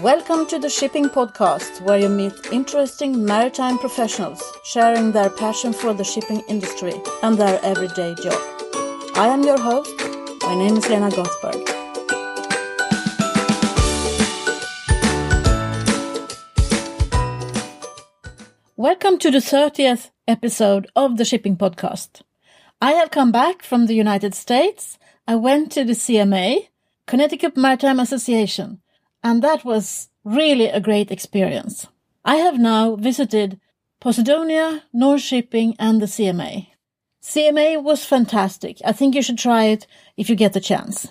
Welcome to the Shipping Podcast, where you meet interesting maritime professionals sharing their passion for the shipping industry and their everyday job. I am your host. My name is Lena Gothberg. Welcome to the 30th episode of the Shipping Podcast. I have come back from the United States. I went to the CMA, Connecticut Maritime Association, and that was really a great experience. I have now visited Posidonia, North Shipping, and the CMA. CMA was fantastic. I think you should try it if you get the chance.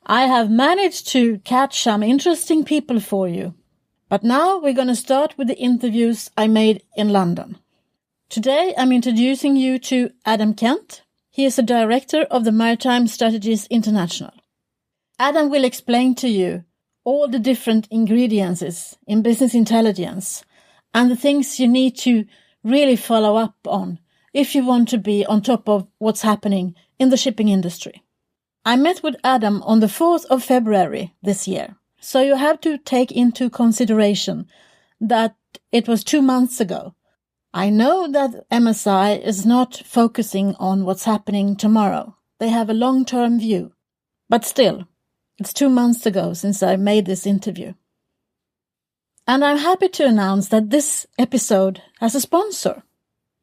I have managed to catch some interesting people for you. But now we're going to start with the interviews I made in London. Today I'm introducing you to Adam Kent. He is the director of the Maritime Strategies International. Adam will explain to you all the different ingredients in business intelligence and the things you need to really follow up on if you want to be on top of what's happening in the shipping industry. I met with Adam on the 4th of February this year, so you have to take into consideration that it was 2 months ago. I know that MSI is not focusing on what's happening tomorrow. They have a long-term view, but still, it's 2 months ago since I made this interview. And I'm happy to announce that this episode has a sponsor.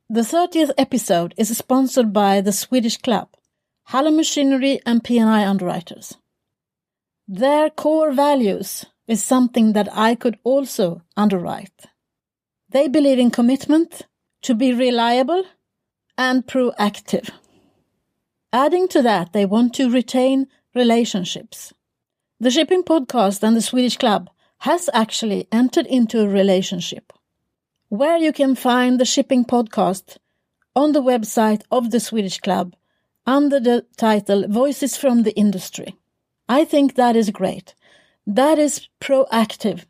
The 30th episode is sponsored by the Swedish club, Halle Machinery and P&I Underwriters. Their core values is something that I could also underwrite. They believe in commitment, to be reliable and proactive. Adding to that, they want to retain relationships. The Shipping Podcast and the Swedish Club has actually entered into a relationship where you can find the Shipping Podcast on the website of the Swedish Club under the title Voices from the Industry. I think that is great. That is proactive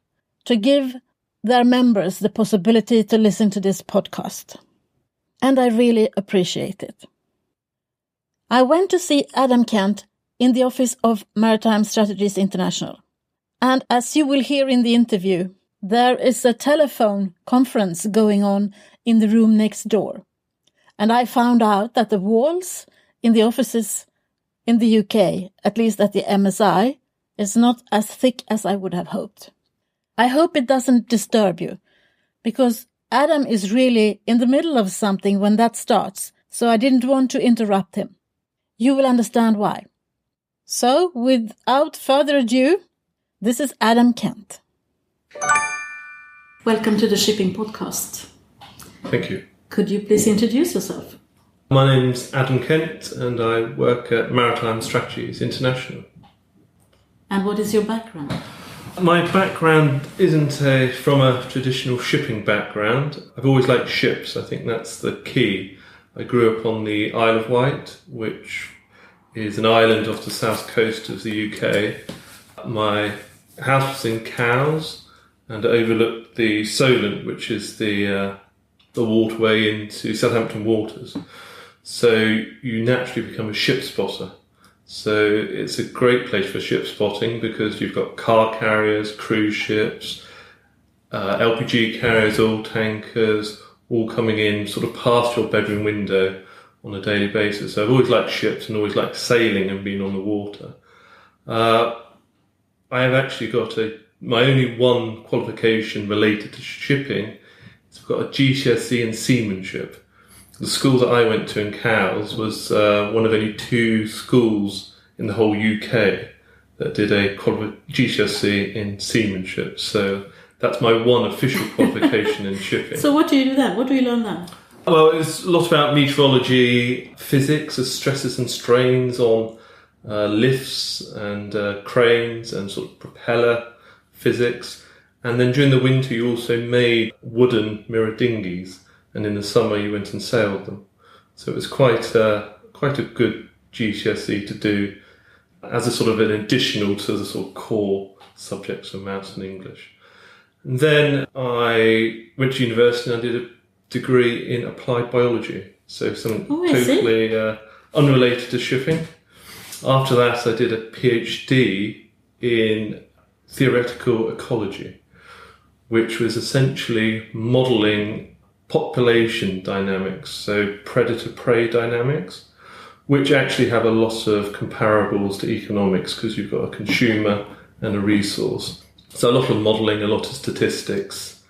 to give their members the possibility to listen to this podcast. And I really appreciate it. I went to see Adam Kent in the office of Maritime Strategies International. And as you will hear in the interview, there is a telephone conference going on in the room next door. And I found out that the walls in the offices in the UK, at least at the MSI, is not as thick as I would have hoped. I hope it doesn't disturb you, because Adam is really in the middle of something when that starts, so I didn't want to interrupt him. You will understand why. So, without further ado, this is Adam Kent. Welcome to the Shipping Podcast. Thank you. Could you please introduce yourself? My name's Adam Kent and I work at Maritime Strategies International. And what is your background? My background isn't from a traditional shipping background. I've always liked ships. I think that's the key. I grew up on the Isle of Wight, which is an island off the south coast of the UK. My house was in Cowes and overlooked the Solent, which is the waterway into Southampton waters. So you naturally become a ship spotter. So it's a great place for ship spotting because you've got car carriers, cruise ships, LPG carriers, oil tankers, all coming in sort of past your bedroom window on a daily basis. So I've always liked ships and always liked sailing and being on the water. I have actually got my only one qualification related to shipping. I've got a GCSE in seamanship. The school that I went to in Cowes was one of only 2 schools in the whole UK that did a GCSE in seamanship. So that's my one official qualification in shipping. So what do you do then? What do you learn then? Well, it's a lot about meteorology, physics, the stresses and strains on lifts and cranes and sort of propeller physics. And then during the winter, you also made wooden mirror dinghies. And in the summer, you went and sailed them. So it was quite a good GCSE to do as a sort of an additional to the sort of core subjects of Maths and English. And then I went to university and I did a degree in applied biology. So something totally unrelated to shipping. After that, I did a PhD in theoretical ecology. which was essentially modelling population dynamics, so predator-prey dynamics, which actually have a lot of comparables to economics because you've got a consumer and a resource. So a lot of modelling, a lot of statistics,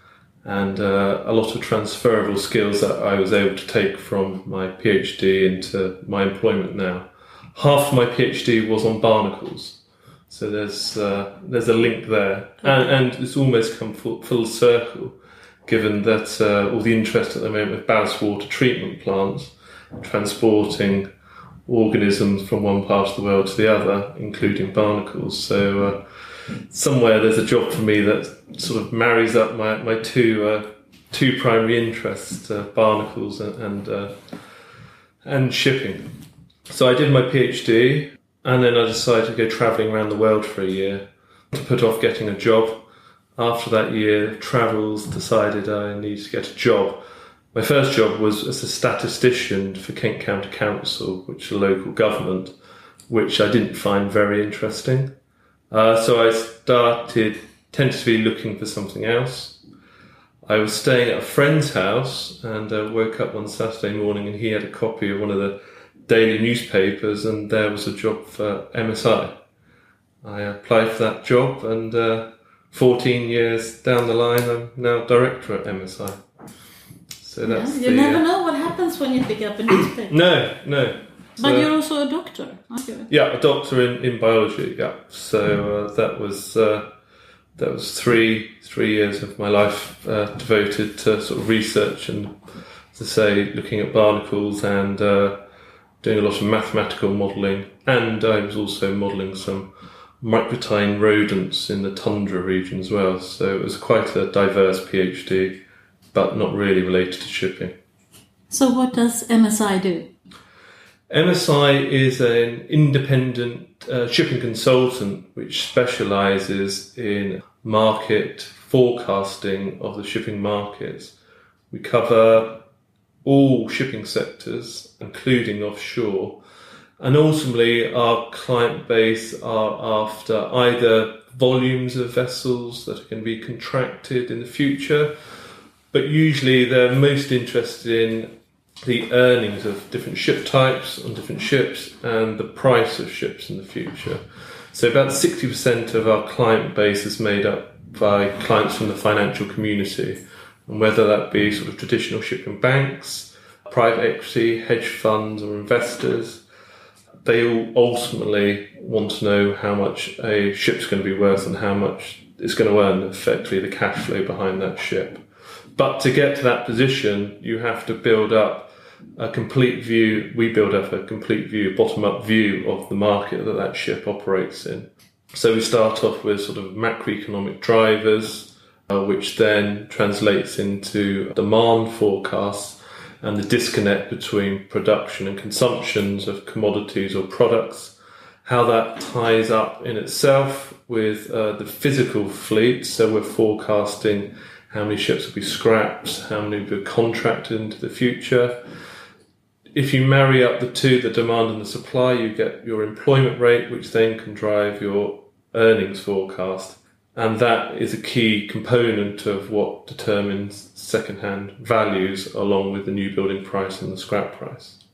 and a lot of transferable skills that I was able to take from my PhD into my employment now. Half of my PhD was on barnacles, so there's a link there, and it's almost come full circle, given that all the interest at the moment with ballast water treatment plants, transporting organisms from one part of the world to the other, including barnacles. So somewhere there's a job for me that sort of marries up my two primary interests, barnacles and shipping. So I did my PhD, and then I decided to go travelling around the world for a year to put off getting a job. After that year of travels, decided I needed to get a job. My first job was as a statistician for Kent County Council, which is a local government, which I didn't find very interesting. So I started tentatively looking for something else. I was staying at a friend's house and woke up one Saturday morning and he had a copy of one of the daily newspapers and there was a job for MSI. I applied for that job and 14 years down the line I'm now director at MSI. So that's you never know what happens when you pick up a newspaper. No. But you're also a doctor, aren't you? Yeah, a doctor in biology. Yeah, so that was three years of my life devoted to sort of research and, as I say, looking at barnacles and doing a lot of mathematical modelling. And I was also modelling some microtine rodents in the tundra region as well. So it was quite a diverse PhD, but not really related to shipping. So what does MSI do? MSI is an independent shipping consultant which specialises in market forecasting of the shipping markets. We cover all shipping sectors, including offshore, and ultimately our client base are after either volumes of vessels that can be contracted in the future, but usually they're most interested in the earnings of different ship types on different ships and the price of ships in the future. So about 60% of our client base is made up by clients from the financial community, and whether that be sort of traditional shipping banks, private equity, hedge funds or investors, they all ultimately want to know how much a ship's going to be worth and how much it's going to earn, effectively the cash flow behind that ship. But to get to that position, you have to build up a complete view. We build up a complete view, bottom-up view of the market that ship operates in. So we start off with sort of macroeconomic drivers, which then translates into demand forecasts and the disconnect between production and consumptions of commodities or products, how that ties up in itself with the physical fleet. So we're forecasting how many ships will be scrapped, how many will be contracted into the future. If you marry up the two, the demand and the supply, you get your employment rate, which then can drive your earnings forecast. And that is a key component of what determines second-hand values along with the new building price and the scrap price.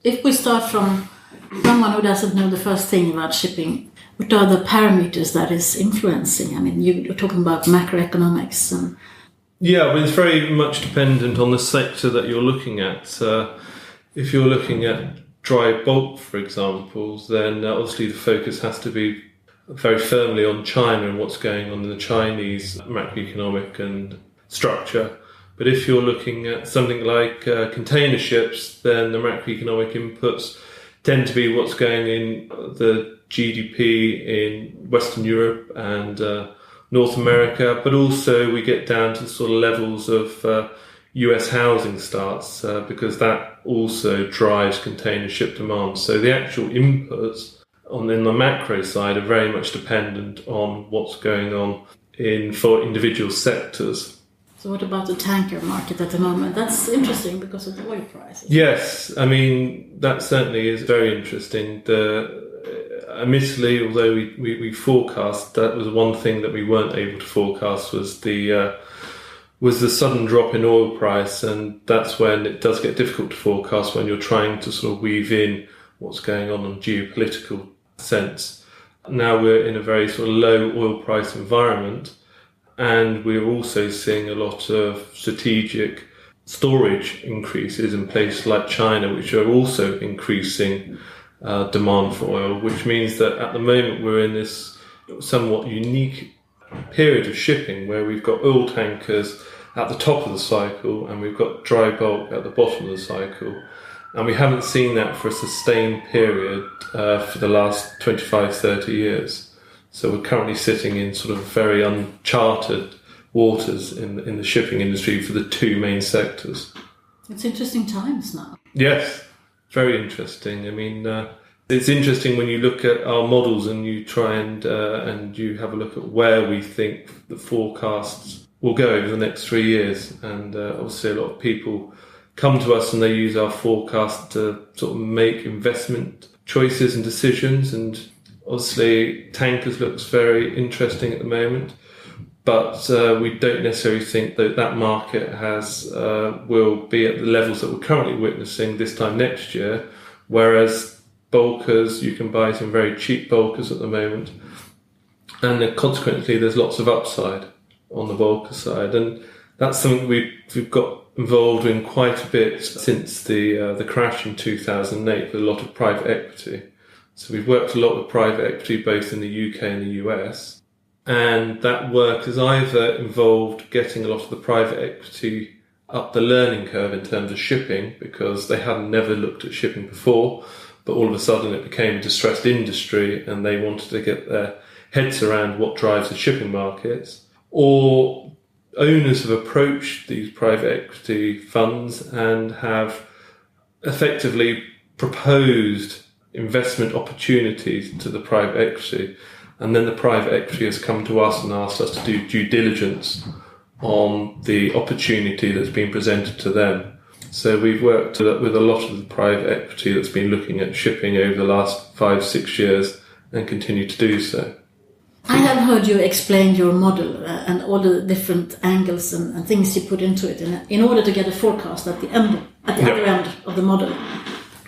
If we start from someone who doesn't know the first thing about shipping, what are the parameters that is influencing? I mean, you're talking about macroeconomics. Yeah, it's very much dependent on the sector that you're looking at. If you're looking at dry bulk, for example, then obviously the focus has to be very firmly on China and what's going on in the Chinese macroeconomic and structure. But if you're looking at something like container ships, then the macroeconomic inputs tend to be what's going in the GDP in Western Europe and North America, but also we get down to the sort of levels of US housing starts because that also drives container ship demand. So the actual inputs in the macro side are very much dependent on what's going on for individual sectors. So what about the tanker market at the moment? That's interesting because of the oil prices. Yes, I mean, that certainly is very interesting. admittedly, although we forecast, that was one thing that we weren't able to forecast was the sudden drop in oil price, and that's when it does get difficult to forecast when you're trying to sort of weave in what's going on in geopolitical sense. Now we're in a very sort of low oil price environment, and we're also seeing a lot of strategic storage increases in places like China, which are also increasing demand for oil, which means that at the moment we're in this somewhat unique period of shipping where we've got oil tankers at the top of the cycle and we've got dry bulk at the bottom of the cycle. And we haven't seen that for a sustained period for the last 25, 30 years. So we're currently sitting in sort of very uncharted waters in the shipping industry for the two main sectors. It's interesting times now. Yes, very interesting. I mean, it's interesting when you look at our models and you try and you have a look at where we think the forecasts will go over the next 3 years. And obviously a lot of people come to us and they use our forecast to sort of make investment choices and decisions. And obviously tankers looks very interesting at the moment. But we don't necessarily think that market will be at the levels that we're currently witnessing this time next year, whereas bulkers, you can buy some very cheap bulkers at the moment, and then consequently there's lots of upside on the bulker side, and that's something we've got involved in quite a bit since the crash in 2008 with a lot of private equity. So we've worked a lot with private equity both in the UK and the US. And that work has either involved getting a lot of the private equity up the learning curve in terms of shipping, because they hadn't never looked at shipping before, but all of a sudden it became a distressed industry and they wanted to get their heads around what drives the shipping markets. Or owners have approached these private equity funds and have effectively proposed investment opportunities to the private equity. And then the private equity has come to us and asked us to do due diligence on the opportunity that's been presented to them. So we've worked with a lot of the private equity that's been looking at shipping over the last 5-6 years and continue to do so. I have heard you explain your model and all the different angles and things you put into it in order to get a forecast at the other end of the model.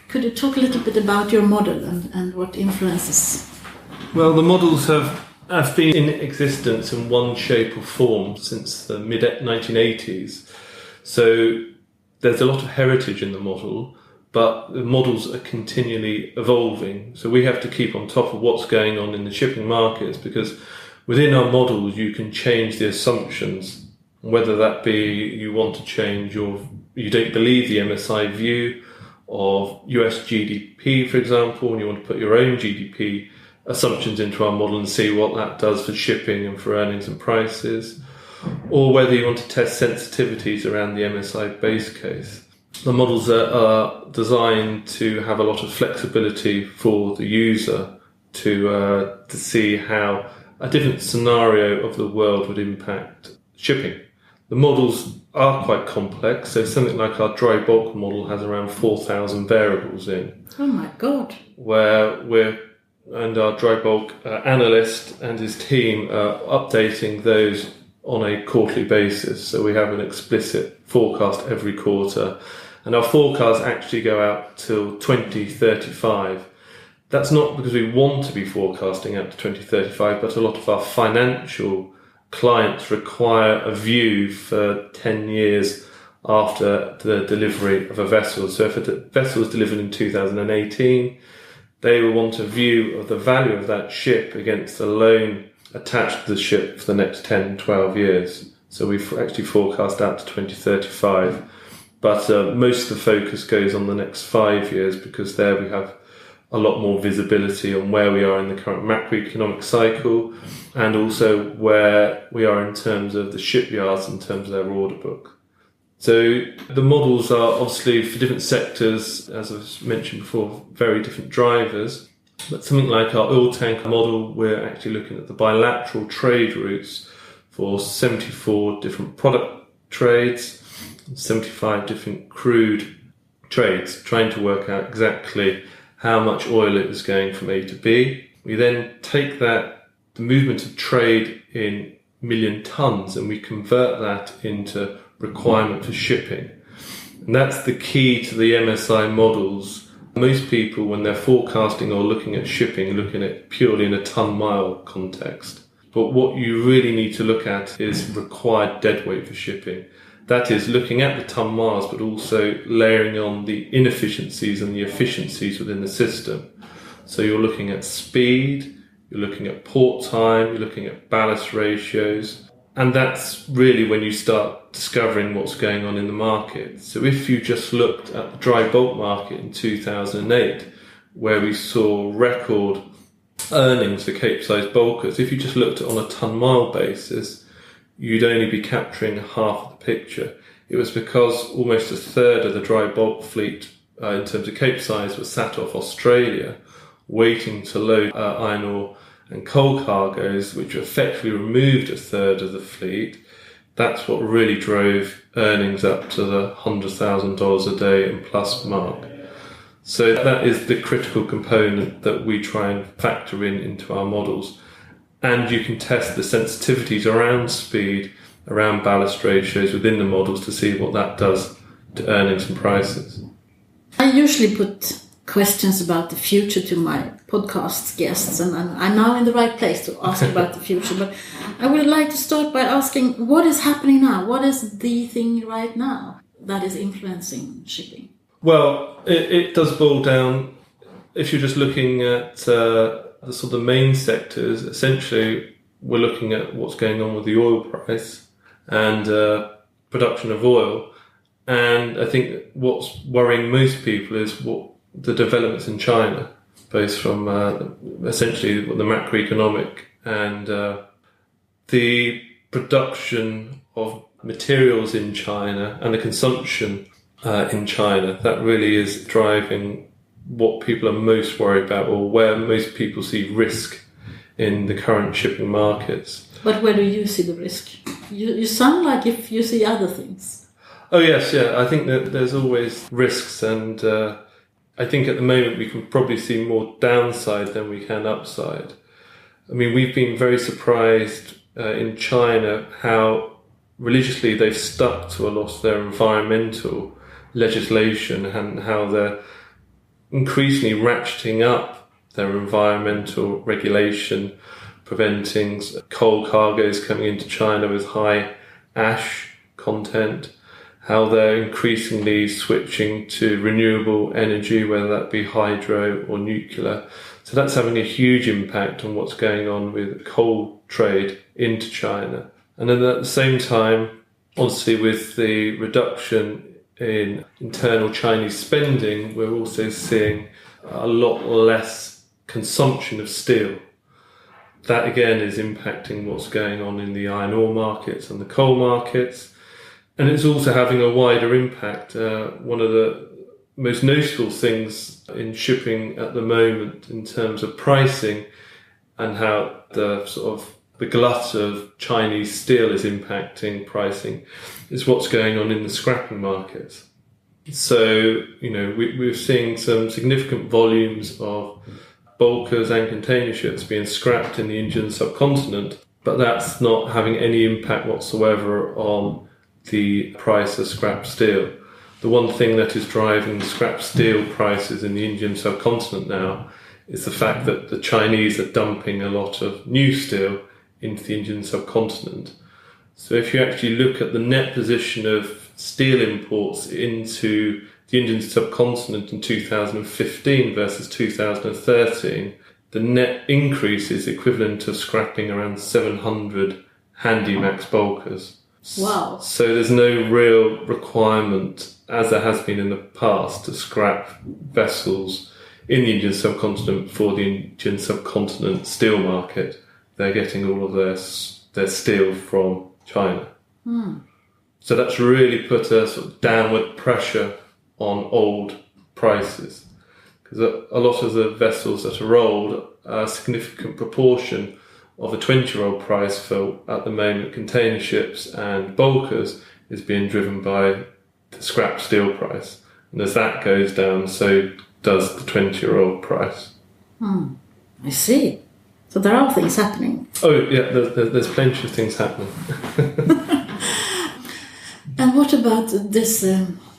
Could you talk a little bit about your model and what influences? Well, the models have been in existence in one shape or form since the mid-1980s. So there's a lot of heritage in the model, but the models are continually evolving. So we have to keep on top of what's going on in the shipping markets, because within our models you can change the assumptions, whether that be you want to change you don't believe the MSI view of US GDP, for example, and you want to put your own GDP assumptions into our model and see what that does for shipping and for earnings and prices, or whether you want to test sensitivities around the MSI base case. The models are designed to have a lot of flexibility for the user to see how a different scenario of the world would impact shipping. The models are quite complex, so something like our dry bulk model has around 4,000 variables in. Oh my God. And our dry bulk analyst and his team are updating those on a quarterly basis. So we have an explicit forecast every quarter. And our forecasts actually go out till 2035. That's not because we want to be forecasting out to 2035, but a lot of our financial clients require a view for 10 years after the delivery of a vessel. So if a vessel is delivered in 2018, they will want a view of the value of that ship against the loan attached to the ship for the next 10, 12 years. So we've actually forecast out to 2035. But most of the focus goes on the next 5 years, because there we have a lot more visibility on where we are in the current macroeconomic cycle and also where we are in terms of the shipyards, in terms of their order book. So the models are obviously for different sectors, as I've mentioned before, very different drivers. But something like our oil tanker model, we're actually looking at the bilateral trade routes for 74 different product trades, 75 different crude trades, trying to work out exactly how much oil it was going from A to B. We then take that, the movement of trade in million tons, and we convert that into requirement for shipping. And that's the key to the MSI models. Most people, when they're forecasting or looking at shipping, are looking at purely in a ton-mile context. But what you really need to look at is required deadweight for shipping. That is looking at the ton miles, but also layering on the inefficiencies and the efficiencies within the system. So you're looking at speed, you're looking at port time, you're looking at ballast ratios. And that's really when you start discovering what's going on in the market. So if you just looked at the dry bulk market in 2008, where we saw record earnings for Capesize bulkers, if you just looked at it on a ton-mile basis, you'd only be capturing half of the picture. It was because almost a third of the dry bulk fleet, in terms of Capesize, was sat off Australia, waiting to load iron ore and coal cargoes, which effectively removed a third of the fleet. That's what really drove earnings up to the $100,000 a day and plus mark. So that is the critical component that we try and factor into our models. And you can test the sensitivities around speed, around ballast ratios within the models to see what that does to earnings and prices. I usually put questions about the future to my podcast guests, and I'm now in the right place to ask about the future. But I would like to start by asking, what is happening now? What is the thing right now that is influencing shipping? Well, it does boil down, if you're just looking at the sort of main sectors, essentially we're looking at what's going on with the oil price and production of oil. And I think what's worrying most people is what the developments in China, both from essentially the macroeconomic and the production of materials in China and the consumption in China. That really is driving what people are most worried about, or where most people see risk in the current shipping markets. But where do you see the risk? You sound like if you see other things. Oh yes, yeah. I think that there's always risks, and I think at the moment we can probably see more downside than we can upside. I mean, we've been very surprised in China how religiously they've stuck to a lot of their environmental legislation, and how they're increasingly ratcheting up their environmental regulation, preventing coal cargoes coming into China with high ash content, how they're increasingly switching to renewable energy, whether that be hydro or nuclear. So that's having a huge impact on what's going on with coal trade into China. And then at the same time, obviously with the reduction in internal Chinese spending, we're also seeing a lot less consumption of steel. That again is impacting what's going on in the iron ore markets and the coal markets. And it's also having a wider impact. One of the most noticeable things in shipping at the moment in terms of pricing and how the glut of Chinese steel is impacting pricing is what's going on in the scrapping markets. So, we're seeing some significant volumes of bulkers and container ships being scrapped in the Indian subcontinent, but that's not having any impact whatsoever on the price of scrap steel. The one thing that is driving the scrap steel prices in the Indian subcontinent now is the fact that the Chinese are dumping a lot of new steel into the Indian subcontinent. So if you actually look at the net position of steel imports into the Indian subcontinent in 2015 versus 2013, the net increase is equivalent to scrapping around 700 Handymax bulkers. Wow. So there's no real requirement, as there has been in the past, to scrap vessels in the Indian subcontinent for the Indian subcontinent steel market. They're getting all of their steel from China. So that's really put a sort of downward pressure on old prices, because a lot of the vessels that are old, a significant proportion of a 20-year-old price for, at the moment, container ships and bulkers is being driven by the scrap steel price. And as that goes down, so does the 20-year-old price. I see. So there are things happening. Oh, yeah, there's plenty of things happening. And what about this?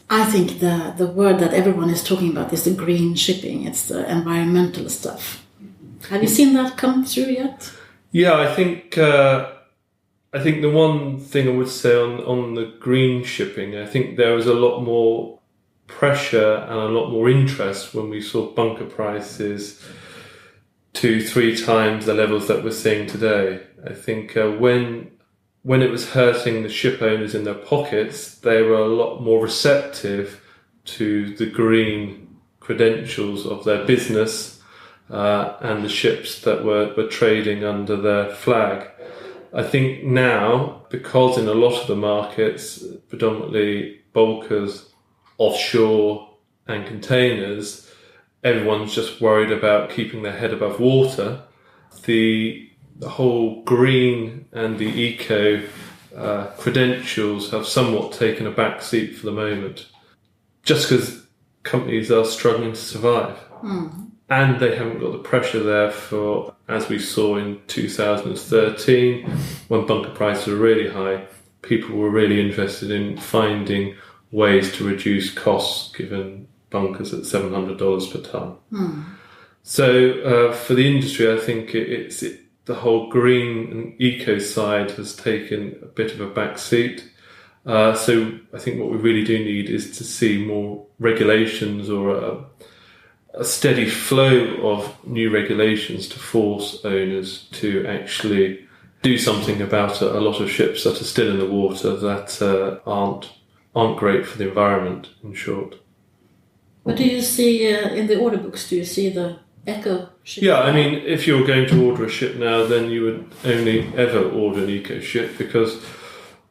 I think the word that everyone is talking about is the green shipping. It's the environmental stuff. Have you seen that come through yet? Yeah, I think the one thing I would say on the green shipping, I think there was a lot more pressure and a lot more interest when we saw bunker prices 2-3 times the levels that we're seeing today. I think when it was hurting the ship owners in their pockets, they were a lot more receptive to the green credentials of their business and the ships that were trading under their flag. I think now, because in a lot of the markets, predominantly bulkers, offshore and containers, everyone's just worried about keeping their head above water. The whole green and the eco credentials have somewhat taken a back seat for the moment, just because companies are struggling to survive. And they haven't got the pressure there for, as we saw in 2013, when bunker prices were really high, people were really interested in finding ways to reduce costs given bunkers at $700 per tonne. So for the industry, I think the whole green and eco side has taken a bit of a back seat. So I think what we really do need is to see more regulations or a steady flow of new regulations to force owners to actually do something about a lot of ships that are still in the water that aren't great for the environment, in short. But do you see in the order books, do you see the eco ship? Yeah, I mean, if you're going to order a ship now, then you would only ever order an eco ship, because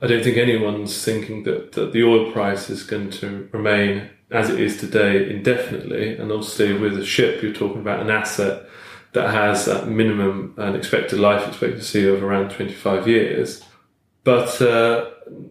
I don't think anyone's thinking that the oil price is going to remain as it is today indefinitely. And obviously with a ship, you're talking about an asset that has at minimum an expected life expectancy of around 25 years. But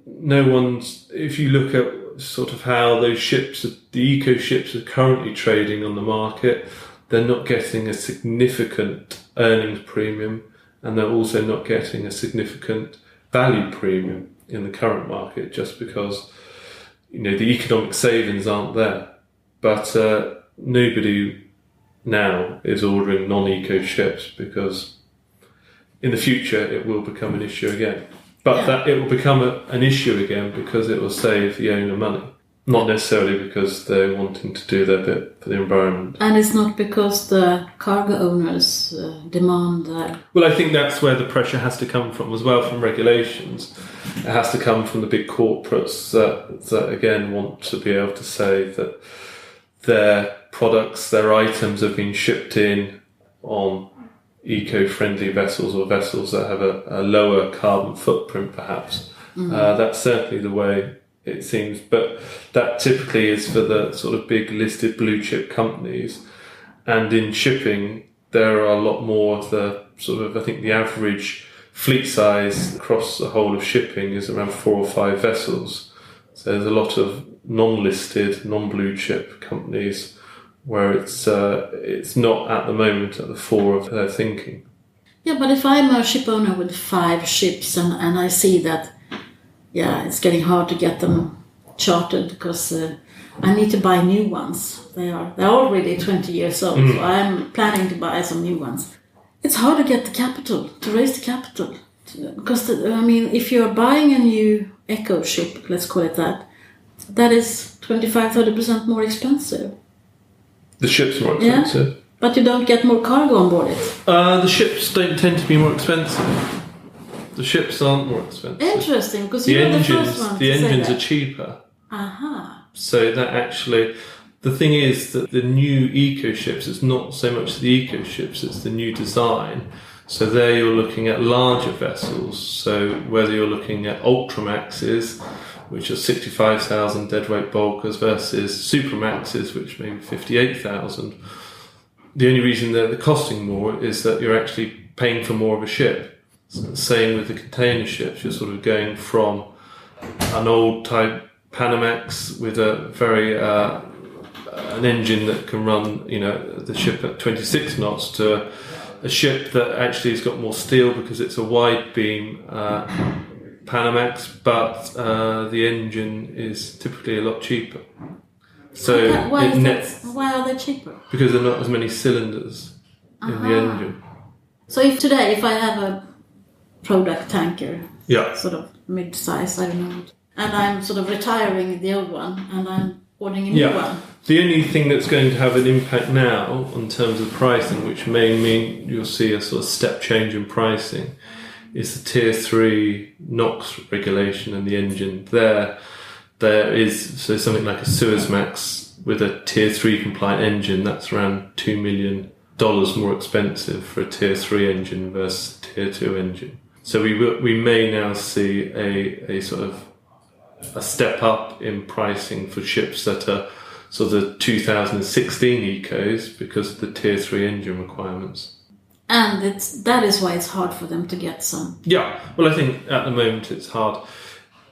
no one's, if you look at sort of how those ships, the eco ships are currently trading on the market, they're not getting a significant earnings premium, and they're also not getting a significant value premium in the current market, just because, you know, the economic savings aren't there. But nobody now is ordering non-eco ships, because in the future it will become an issue again. But that it will become an issue again because it will save the owner money, not necessarily because they're wanting to do their bit for the environment. And it's not because the cargo owners demand that. Well, I think that's where the pressure has to come from as well, from regulations. It has to come from the big corporates that again want to be able to say that their products, their items have been shipped in on eco-friendly vessels, or vessels that have a lower carbon footprint perhaps. That's certainly the way it seems, but that typically is for the sort of big listed blue chip companies. And in shipping, there are a lot more of the sort of, I think the average fleet size across the whole of shipping is around 4 or 5 vessels. So there's a lot of non-listed, non-blue chip companies where it's not at the moment at the fore of their thinking. Yeah, but if I'm a ship owner with 5 ships and I see that, it's getting hard to get them chartered because I need to buy new ones. They're already 20 years old, so I'm planning to buy some new ones. It's hard to get the capital, to raise the capital. Because, if you're buying a new eco ship, let's call it that is 25-30% more expensive. The ship's more expensive. Yeah, but you don't get more cargo on board it. The ships don't tend to be more expensive. The ships aren't more expensive. Interesting, because the engines are cheaper. So that actually, the thing is that the new eco ships, it's not so much the eco ships, it's the new design. So there you're looking at larger vessels. So whether you're looking at Ultramaxes, which are 65,000 deadweight bulkers, versus Supramaxes, which may be 58,000. The only reason they're costing more is that you're actually paying for more of a ship. Same with the container ships. You're sort of going from an old type Panamax with a very an engine that can run, the ship at 26 knots to a ship that actually has got more steel because it's a wide beam Panamax, but the engine is typically a lot cheaper. So why are they cheaper? Because there are not as many cylinders in the engine. So if I have a product tanker, sort of mid-size, I don't know, and I'm sort of retiring the old one and I'm ordering a new one. The only thing that's going to have an impact now in terms of pricing, which may mean you'll see a sort of step change in pricing, is the Tier 3 NOx regulation and the engine. There is something like a Suezmax with a Tier 3 compliant engine that's around $2 million more expensive for a Tier 3 engine versus a Tier 2 engine. So we may now see a sort of a step up in pricing for ships that are sort of 2016 ecos because of the Tier 3 engine requirements. And that is why it's hard for them to get some. Yeah, well, I think at the moment it's hard.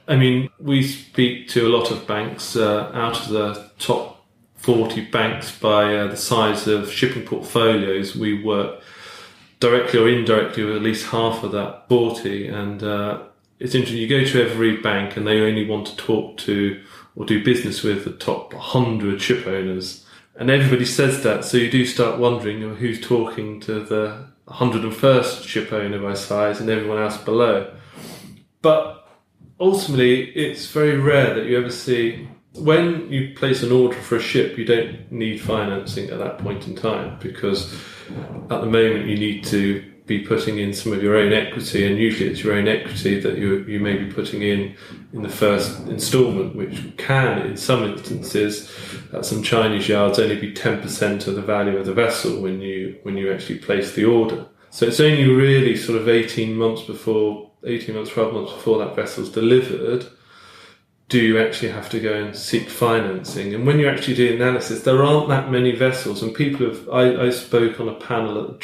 I mean, we speak to a lot of banks. Out of the top 40 banks by the size of shipping portfolios, we work directly or indirectly with at least half of that 40. And it's interesting, you go to every bank and they only want to talk to or do business with the top 100 ship owners. And everybody says that, so you do start wondering who's talking to the 101st ship owner by size and everyone else below. But ultimately, it's very rare that you ever see, when you place an order for a ship, you don't need financing at that point in time, because at the moment you need to be putting in some of your own equity, and usually it's your own equity that you may be putting in the first instalment, which can, in some instances, at some Chinese yards, only be 10% of the value of the vessel when you actually place the order. So it's only really sort of 18 months, 12 months before that vessel's delivered, do you actually have to go and seek financing. And when you actually do analysis, there aren't that many vessels, and I spoke on a panel at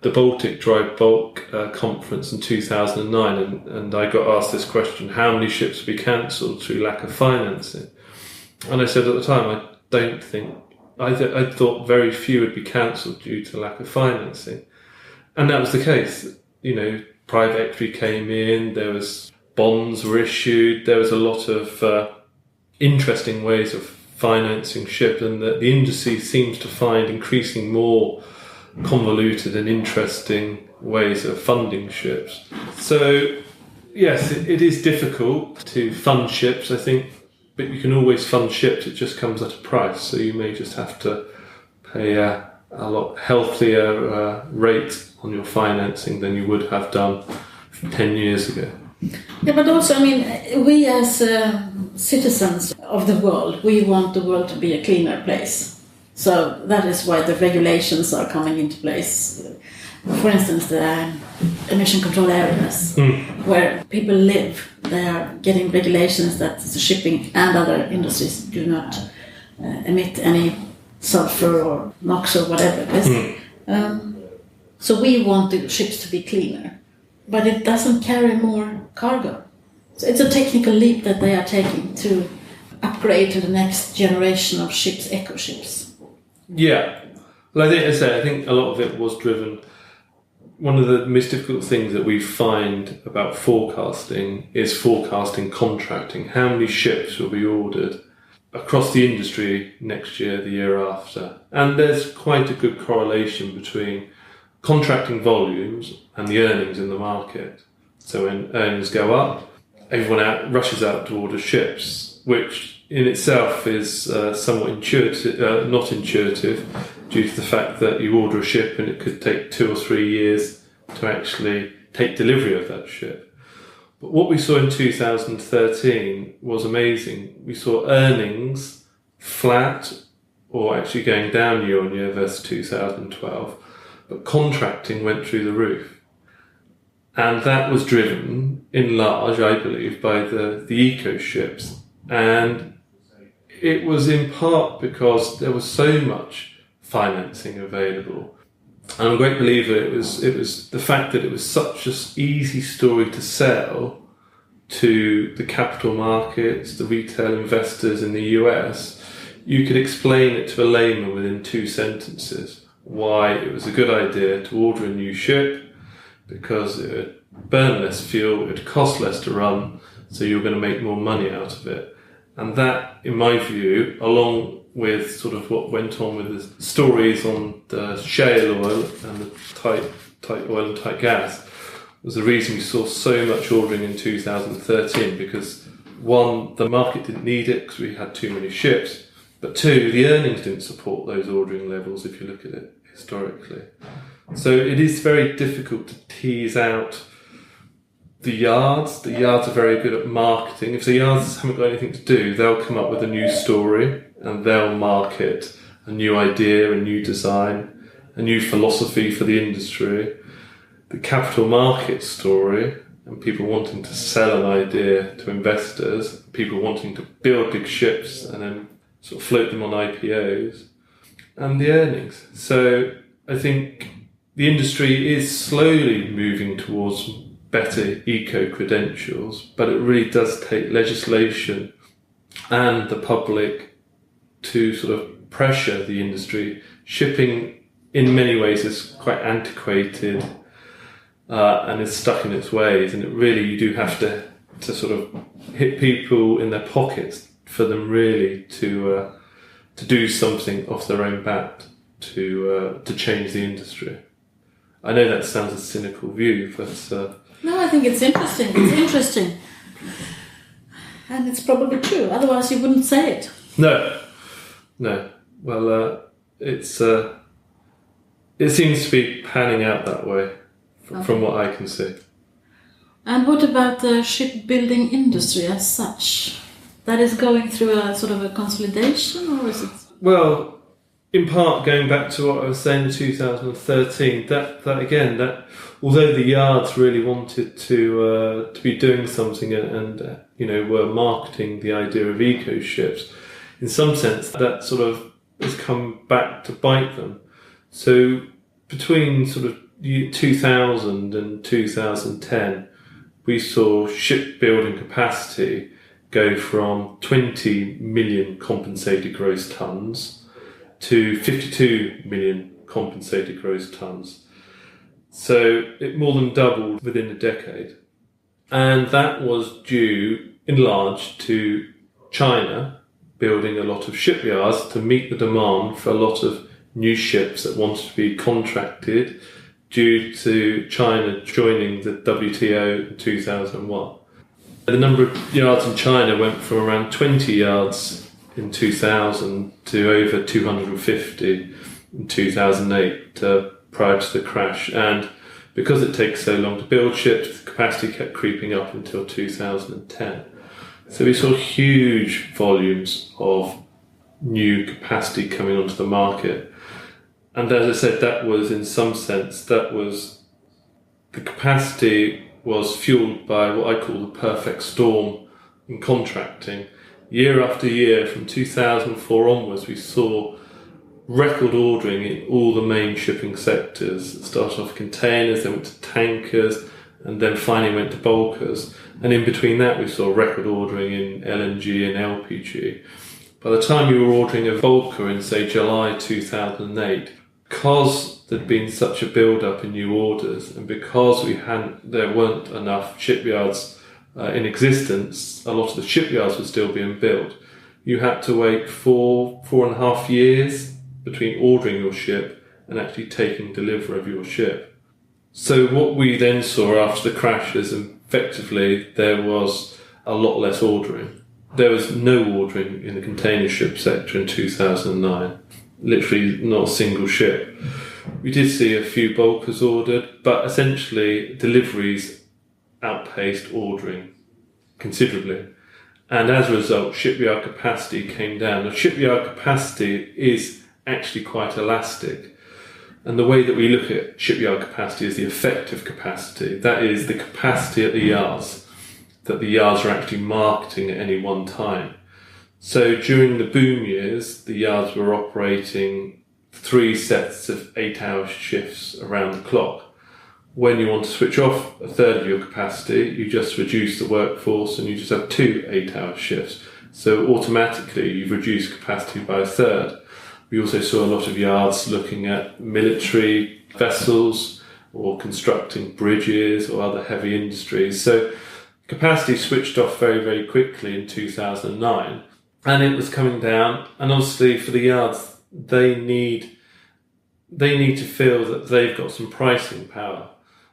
the Baltic Dry Bulk Conference in 2009, and I got asked this question: how many ships will be cancelled through lack of financing? And I said at the time, I thought very few would be cancelled due to lack of financing. And that was the case. Private equity came in, there was bonds were issued, there was a lot of interesting ways of financing ships, and the industry seems to find increasing more convoluted and interesting ways of funding ships. So yes, it is difficult to fund ships, I think, but you can always fund ships, it just comes at a price. So you may just have to pay a lot healthier rate on your financing than you would have done 10 years ago. Yeah, but also, we as citizens of the world, we want the world to be a cleaner place. So that is why the regulations are coming into place. For instance, the emission control areas where people live, they are getting regulations that the shipping and other industries do not emit any sulfur or NOx or whatever it is. So we want the ships to be cleaner, but it doesn't carry more cargo. So it's a technical leap that they are taking to upgrade to the next generation of ships, eco ships. Yeah, well, I think a lot of it was driven. One of the most difficult things that we find about forecasting is forecasting contracting. How many ships will be ordered across the industry next year, the year after? And there's quite a good correlation between contracting volumes and the earnings in the market. So when earnings go up, everyone rushes out to order ships, which in itself is somewhat not intuitive, due to the fact that you order a ship and it could take 2 or 3 years to actually take delivery of that ship. But what we saw in 2013 was amazing. We saw earnings flat or actually going down year on year versus 2012, but contracting went through the roof. And that was driven in large, I believe, by the eco ships. And it was in part because there was so much financing available. And I'm a great believer it was the fact that it was such an easy story to sell to the capital markets, the retail investors in the US. you could explain it to a layman within 2 sentences why it was a good idea to order a new ship, because it would burn less fuel, it would cost less to run, so you're going to make more money out of it. And that, in my view, along with sort of what went on with the stories on the shale oil and the tight oil and tight gas, was the reason we saw so much ordering in 2013, because one, the market didn't need it because we had too many ships, but two, the earnings didn't support those ordering levels if you look at it historically. So it is very difficult to tease out the yards. The yards are very good at marketing. If the yards haven't got anything to do, they'll come up with a new story and they'll market a new idea, a new design, a new philosophy for the industry. The capital market story, and people wanting to sell an idea to investors, people wanting to build big ships and then sort of float them on IPOs, and the earnings. So I think the industry is slowly moving towards better eco-credentials, but it really does take legislation and the public to sort of pressure the industry. Shipping in many ways is quite antiquated and is stuck in its ways, and it really, you do have to sort of hit people in their pockets for them really to do something off their own bat to change the industry. I know that sounds a cynical view, but no, I think it's interesting. It's interesting, and it's probably true. Otherwise, you wouldn't say it. No. Well, it seems to be panning out that way, from what I can see. And what about the shipbuilding industry as such? That is going through a sort of a consolidation, or is it? Well, in part, going back to what I was saying in 2013, that although the yards really wanted to be doing something and were marketing the idea of eco ships, in some sense that sort of has come back to bite them. So between sort of 2000 and 2010, we saw shipbuilding capacity go from 20 million compensated gross tons to 52 million compensated gross tons. So it more than doubled within a decade. And that was due in large to China building a lot of shipyards to meet the demand for a lot of new ships that wanted to be contracted due to China joining the WTO in 2001. The number of yards in China went from around 20 yards in 2000 to over 250 in 2008 prior to the crash. And because it takes so long to build ships, the capacity kept creeping up until 2010. So we saw huge volumes of new capacity coming onto the market. And as I said, that was, in some sense, the capacity was fueled by what I call the perfect storm in contracting. Year after year, from 2004 onwards, we saw record ordering in all the main shipping sectors. It started off containers, then went to tankers, and then finally went to bulkers. And in between that, we saw record ordering in LNG and LPG. By the time you were ordering a bulker in, say, July 2008, because there'd been such a build-up in new orders, and because there weren't enough shipyards in existence, a lot of the shipyards were still being built. You had to wait 4.5 years between ordering your ship and actually taking delivery of your ship. So what we then saw after the crashes, effectively, there was a lot less ordering. There was no ordering in the container ship sector in 2009. Literally not a single ship. We did see a few bulkers ordered, but essentially deliveries outpaced ordering considerably. And as a result, shipyard capacity came down. Now, shipyard capacity is actually quite elastic. And the way that we look at shipyard capacity is the effective capacity. That is the capacity at the yards, that the yards are actually marketing at any one time. So during the boom years, the yards were operating 3 sets of 8-hour shifts around the clock. When you want to switch off a third of your capacity, you just reduce the workforce and you just have 2 8-hour shifts. So automatically you've reduced capacity by a third. We also saw a lot of yards looking at military vessels or constructing bridges or other heavy industries. So capacity switched off very, very quickly in 2009, and it was coming down. And obviously for the yards, they need to feel that they've got some pricing power.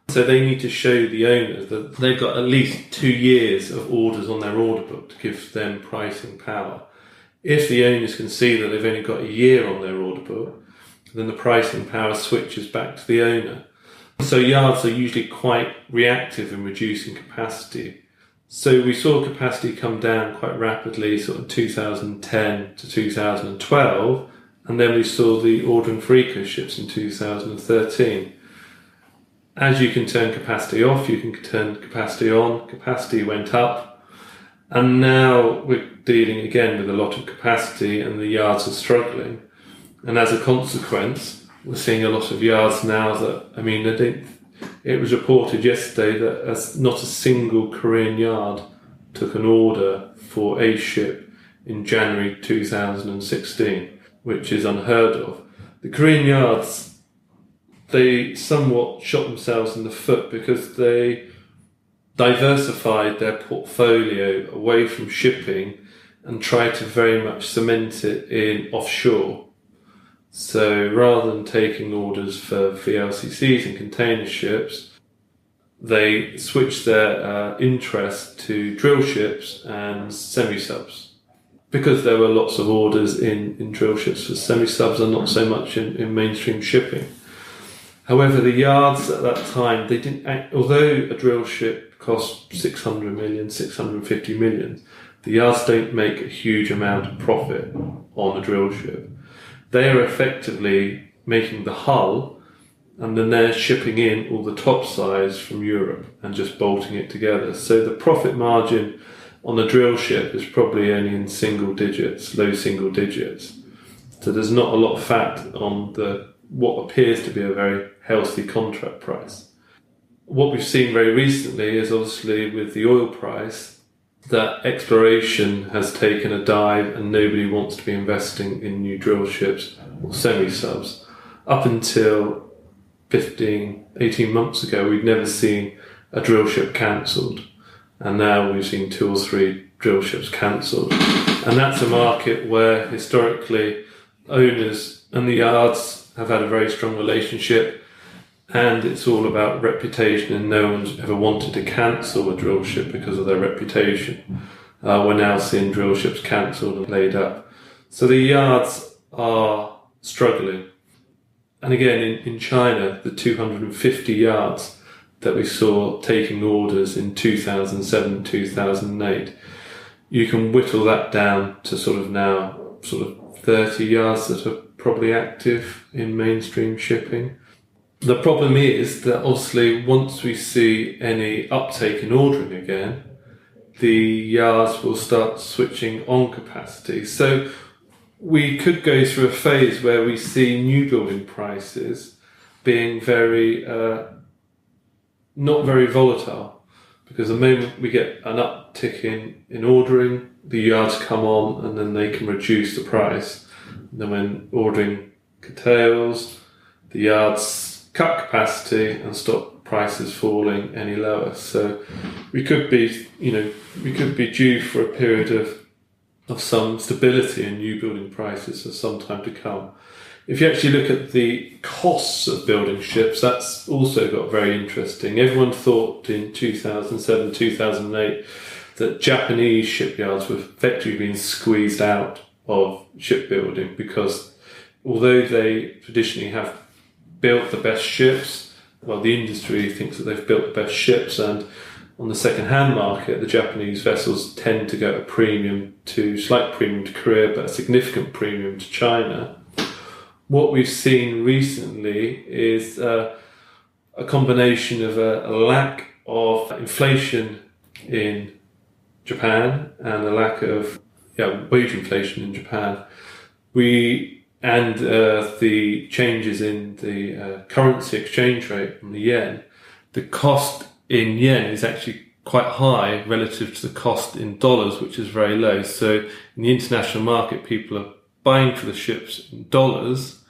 So they need to show the owners that they've got at least 2 years of orders on their order book to give them pricing power. If the owners can see that they've only got a year on their order book, then the pricing power switches back to the owner. So yards are usually quite reactive in reducing capacity. So we saw capacity come down quite rapidly, sort of 2010 to 2012, and then we saw the ordering for eco ships in 2013. As you can turn capacity off, you can turn capacity on. Capacity went up, and now we're dealing again with a lot of capacity, and the yards are struggling. And as a consequence, we're seeing a lot of yards now that, it was reported yesterday that not a single Korean yard took an order for a ship in January 2016, which is unheard of. The Korean yards, they somewhat shot themselves in the foot because they diversified their portfolio away from shipping and tried to very much cement it in offshore. So rather than taking orders for VLCCs and container ships, they switched their interest to drill ships and semi-subs. Because there were lots of orders in drill ships for semi-subs and not so much in mainstream shipping. However, the yards at that time, they didn't although a drill ship cost 600 million, 650 million, the yards don't make a huge amount of profit on a drill ship. They are effectively making the hull, and then they're shipping in all the topsides from Europe and just bolting it together. So the profit margin on a drill ship is probably only in single digits, low single digits. So there's not a lot of fat on what appears to be a very healthy contract price. What we've seen very recently is obviously with the oil price, that exploration has taken a dive and nobody wants to be investing in new drill ships or semi-subs. Up until 15, 18 months ago, we'd never seen a drill ship cancelled. And now we've seen 2 or 3 drill ships cancelled. And that's a market where historically owners and the yards have had a very strong relationship, and it's all about reputation, and no one's ever wanted to cancel a drill ship because of their reputation. We're now seeing drill ships cancelled and laid up. So the yards are struggling. And again, in China, the 250 yards that we saw taking orders in 2007, 2008, you can whittle that down to sort of 30 yards that are probably active in mainstream shipping. The problem is that obviously once we see any uptake in ordering again, the yards will start switching on capacity. So we could go through a phase where we see new building prices being not very volatile, because the moment we get an uptick in ordering, the yards come on and then they can reduce the price. And then when ordering curtails, the yards cut capacity and stop prices falling any lower. So we could be due for a period of some stability in new building prices for some time to come. If you actually look at the costs of building ships, that's also got very interesting. Everyone thought in 2007, 2008 that Japanese shipyards were effectively being squeezed out of shipbuilding, because although they traditionally have built the best ships, well, the industry thinks that they've built the best ships, and on the second-hand market, the Japanese vessels tend to go at a slight premium to Korea, but a significant premium to China. What we've seen recently is a combination of a lack of inflation in Japan and a lack of wage inflation in Japan. And the changes in the currency exchange rate from the yen. The cost in yen is actually quite high relative to the cost in dollars, which is very low. So in the international market, people are buying for the ships in dollars,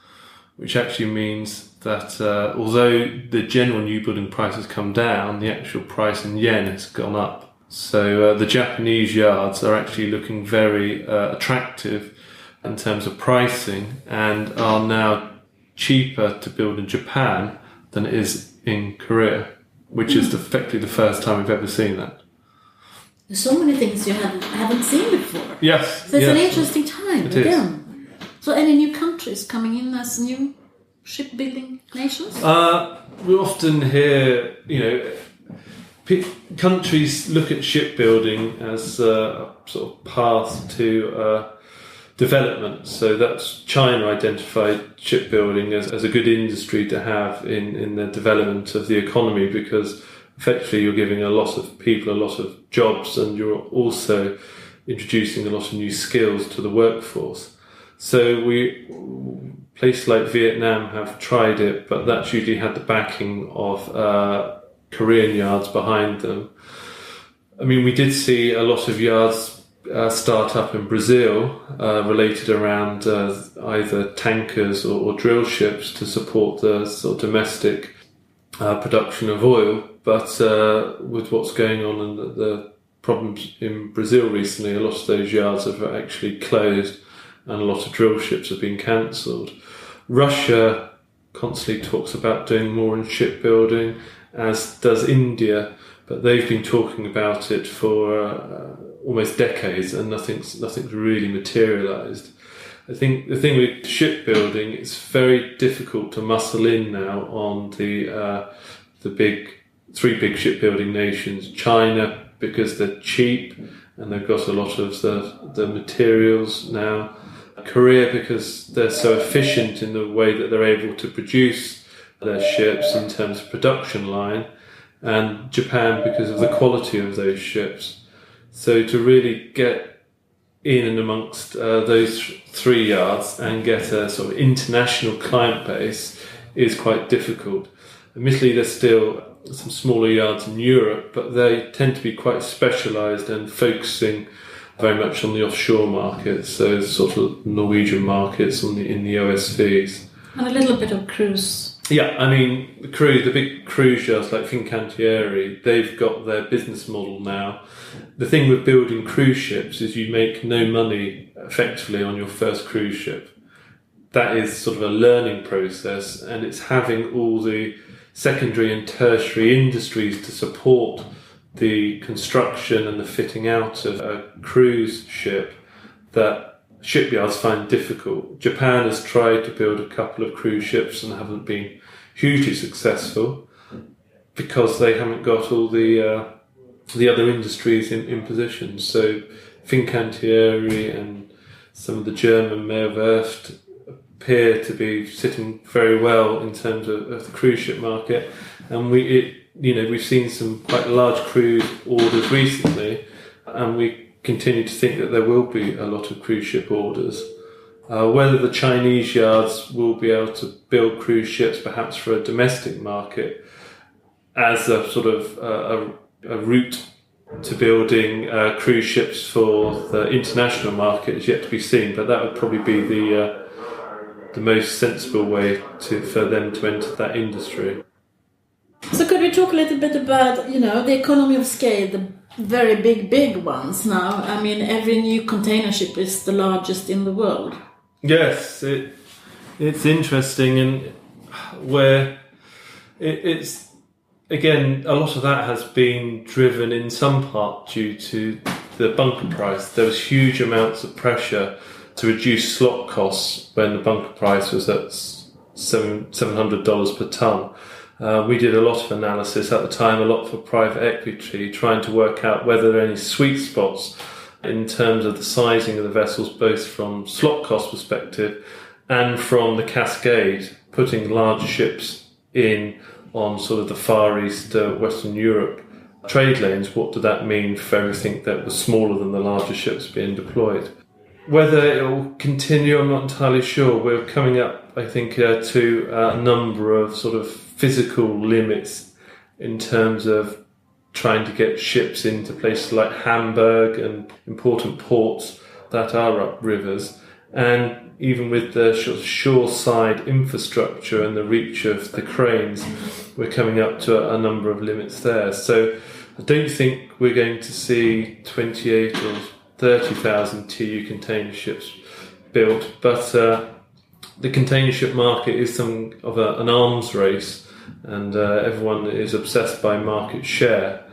which actually means that although the general new building price has come down, the actual price in yen has gone up. So the Japanese yards are actually looking very attractive in terms of pricing, and are now cheaper to build in Japan than it is in Korea, which is effectively the first time we've ever seen that. There's so many things you haven't seen before. Yes. So it's an interesting time it again. Is. So any new countries coming in as new shipbuilding nations? We often hear, countries look at shipbuilding as a sort of path to development. So that's China identified shipbuilding as a good industry to have in the development of the economy, because effectively you're giving a lot of people a lot of jobs, and you're also introducing a lot of new skills to the workforce. So places like Vietnam have tried it, but that's usually had the backing of Korean yards behind them. I mean, we did see a lot of yards start up in Brazil related around either tankers or drill ships to support the sort of domestic production of oil. But with what's going on and the problems in Brazil recently, a lot of those yards have actually closed and a lot of drill ships have been cancelled. Russia constantly talks about doing more in shipbuilding, as does India, but they've been talking about it for almost decades, and nothing's really materialised. I think the thing with shipbuilding, it's very difficult to muscle in now on the three big shipbuilding nations. China, because they're cheap and they've got a lot of the materials now. Korea, because they're so efficient in the way that they're able to produce their ships in terms of production line, and Japan because of the quality of those ships. So to really get in and amongst those three yards and get a sort of international client base is quite difficult. Admittedly, there's still some smaller yards in Europe, but they tend to be quite specialised and focusing very much on the offshore markets, so sort of Norwegian markets in the OSVs. And a little bit of cruise. Yeah, I mean, the big cruise yards like Fincantieri, they've got their business model now. The thing with building cruise ships is you make no money effectively on your first cruise ship. That is sort of a learning process, and it's having all the secondary and tertiary industries to support the construction and the fitting out of a cruise ship that shipyards find difficult. Japan has tried to build a couple of cruise ships and haven't been hugely successful because they haven't got all the other industries in position. So Fincantieri and some of the German Meerwerft appear to be sitting very well in terms of the cruise ship market, and we've seen some quite large cruise orders recently, and we continue to think that there will be a lot of cruise ship orders. Whether the Chinese yards will be able to build cruise ships perhaps for a domestic market as a sort of a route to building cruise ships for the international market is yet to be seen, but that would probably be the most sensible way for them to enter that industry. So could we talk a little bit about, the economy of scale, the very big ones now? I mean, every new container ship is the largest in the world. Yes, it's interesting, and where it's again, a lot of that has been driven in some part due to the bunker price. There was huge amounts of pressure to reduce slot costs when the bunker price was at $700 per tonne. We did a lot of analysis at the time, a lot for private equity, trying to work out whether there are any sweet spots in terms of the sizing of the vessels, both from slot cost perspective and from the cascade, putting large ships in on sort of the Far East, Western Europe trade lanes. What did that mean for everything that was smaller than the larger ships being deployed? Whether it will continue, I'm not entirely sure. We're coming up, I think, to a number of sort of physical limits in terms of trying to get ships into places like Hamburg and important ports that are up rivers. And even with the shoreside infrastructure and the reach of the cranes, we're coming up to a number of limits there. So I don't think we're going to see 28 or 30,000 TEU container ships built, but the container ship market is some of an arms race, and everyone is obsessed by market share.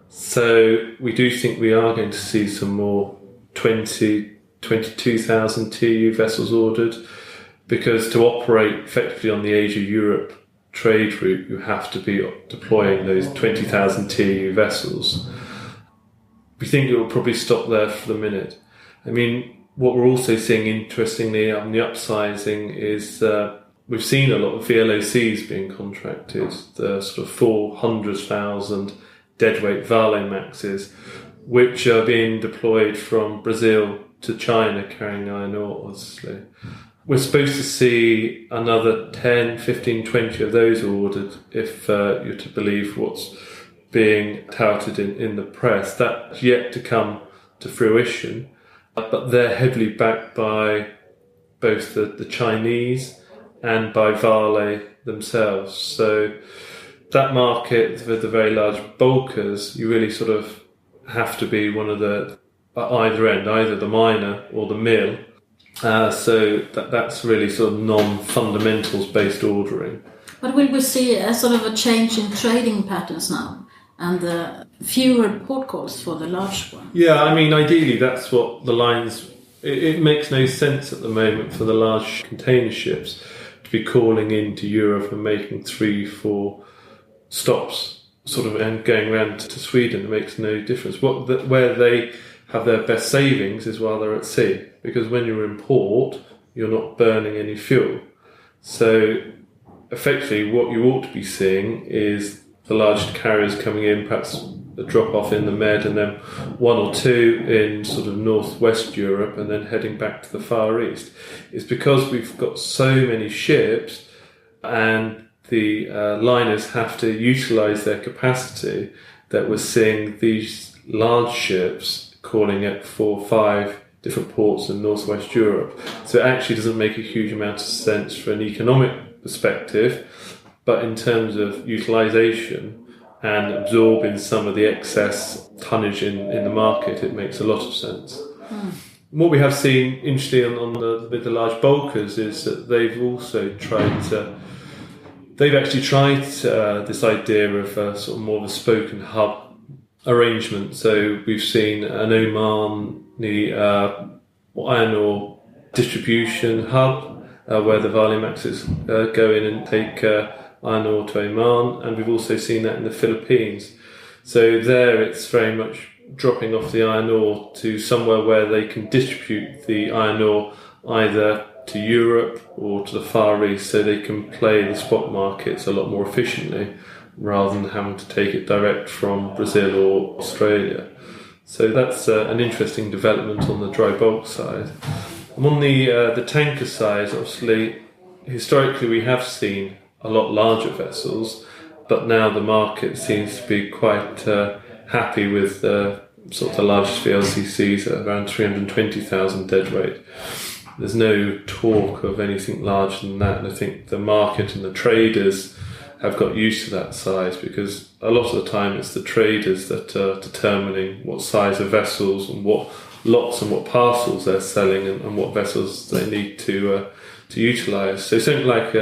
So we do think we are going to see some more 22,000 TEU vessels ordered, because to operate effectively on the Asia-Europe trade route, you have to be deploying those 20,000 TEU vessels. We think it will probably stop there for the minute. I mean, what we're also seeing, interestingly, on the upsizing is we've seen a lot of VLOCs being contracted, the sort of 400,000 deadweight Valemaxes, which are being deployed from Brazil to China, carrying iron ore, obviously. We're supposed to see another 10, 15, 20 of those ordered, if you're to believe what's being touted in the press. That's yet to come to fruition, but they're heavily backed by both the Chinese and by Vale themselves. So that market for the very large bulkers, you really sort of have to be one of the at either end, either the miner or the mill. So that's really sort of non-fundamentals based ordering. But will we see a sort of a change in trading patterns now, and fewer port calls for the large one? Yeah, I mean, ideally that's what the lines... It makes no sense at the moment for the large container ships to be calling into Europe and making 3-4 stops, sort of, and going around to Sweden. It makes no difference. Where they have their best savings is while they're at sea, because when you're in port, you're not burning any fuel. So effectively what you ought to be seeing is the large carriers coming in, perhaps a drop off in the Med, and then one or two in sort of northwest Europe, and then heading back to the Far East. It's because we've got so many ships and the liners have to utilise their capacity that we're seeing these large ships calling at 4 or 5 different ports in northwest Europe. So it actually doesn't make a huge amount of sense from an economic perspective, but in terms of utilisation and absorbing some of the excess tonnage in the market, it makes a lot of sense. What we have seen, interestingly, with the large bulkers is that they've actually tried this idea of sort of more of a spoken hub arrangement. So we've seen an Oman, the iron ore distribution hub, where the Valemaxes go in and take iron ore to Oman, and we've also seen that in the Philippines. So there it's very much dropping off the iron ore to somewhere where they can distribute the iron ore either to Europe or to the Far East, so they can play the spot markets a lot more efficiently rather than having to take it direct from Brazil or Australia. So that's an interesting development on the dry bulk side. And on the tanker side, obviously, historically we have seen a lot larger vessels, but now the market seems to be quite happy with sort of the largest VLCCs at around 320,000 deadweight. There's no talk of anything larger than that, and I think the market and the traders have got used to that size, because a lot of the time it's the traders that are determining what size of vessels and what lots and what parcels they're selling, and what vessels they need to utilise. So something like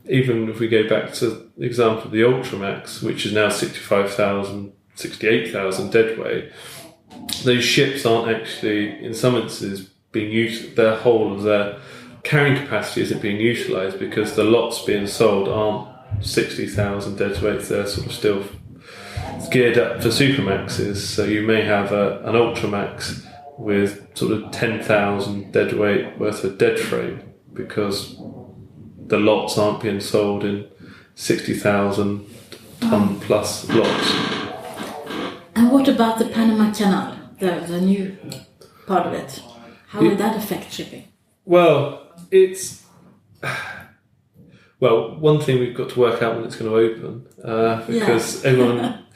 even if we go back to the example of the Ultramax, which is now 65,000, 68,000 deadweight, those ships aren't actually, in some instances, being used, their whole of their carrying capacity isn't being utilised, because the lots being sold aren't 60,000 deadweights. They're sort of still geared up for Supramaxes. So you may have an Ultramax with sort of 10,000 deadweight worth of dead freight, because the lots aren't being sold in 60,000 ton plus lots. And what about the Panama Canal, the new part of it? How will that affect shipping? Well, one thing we've got to work out when it's going to open, because everyone,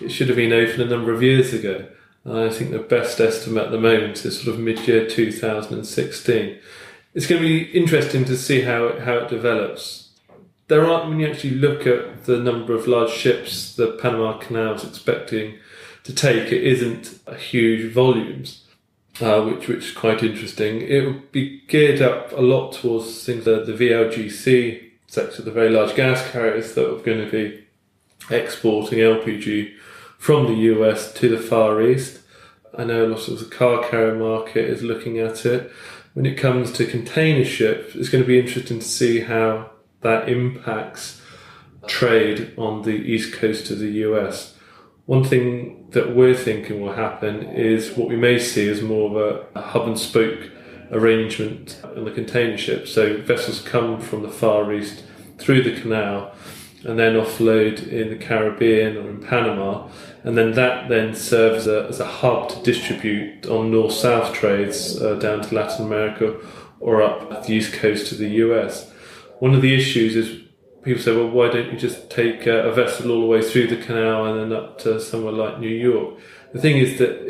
it should have been open a number of years ago. I think the best estimate at the moment is sort of mid-year 2016. It's going to be interesting to see how it develops. When you actually look at the number of large ships the Panama Canal is expecting to take, it isn't a huge volumes, which is quite interesting. It will be geared up a lot towards things like the VLGC sector, the very large gas carriers that are going to be exporting LPG from the US to the Far East. I know a lot of the car carrier market is looking at it. When it comes to container ships, it's going to be interesting to see how that impacts trade on the east coast of the US. One thing that we're thinking will happen is what we may see as more of a hub and spoke arrangement on the container ships. So vessels come from the Far East through the canal and then offload in the Caribbean or in Panama, and then that then serves as a hub to distribute on north-south trades down to Latin America or up the east coast of the US. One of the issues is people say, well, why don't you just take a vessel all the way through the canal and then up to somewhere like New York? The thing is that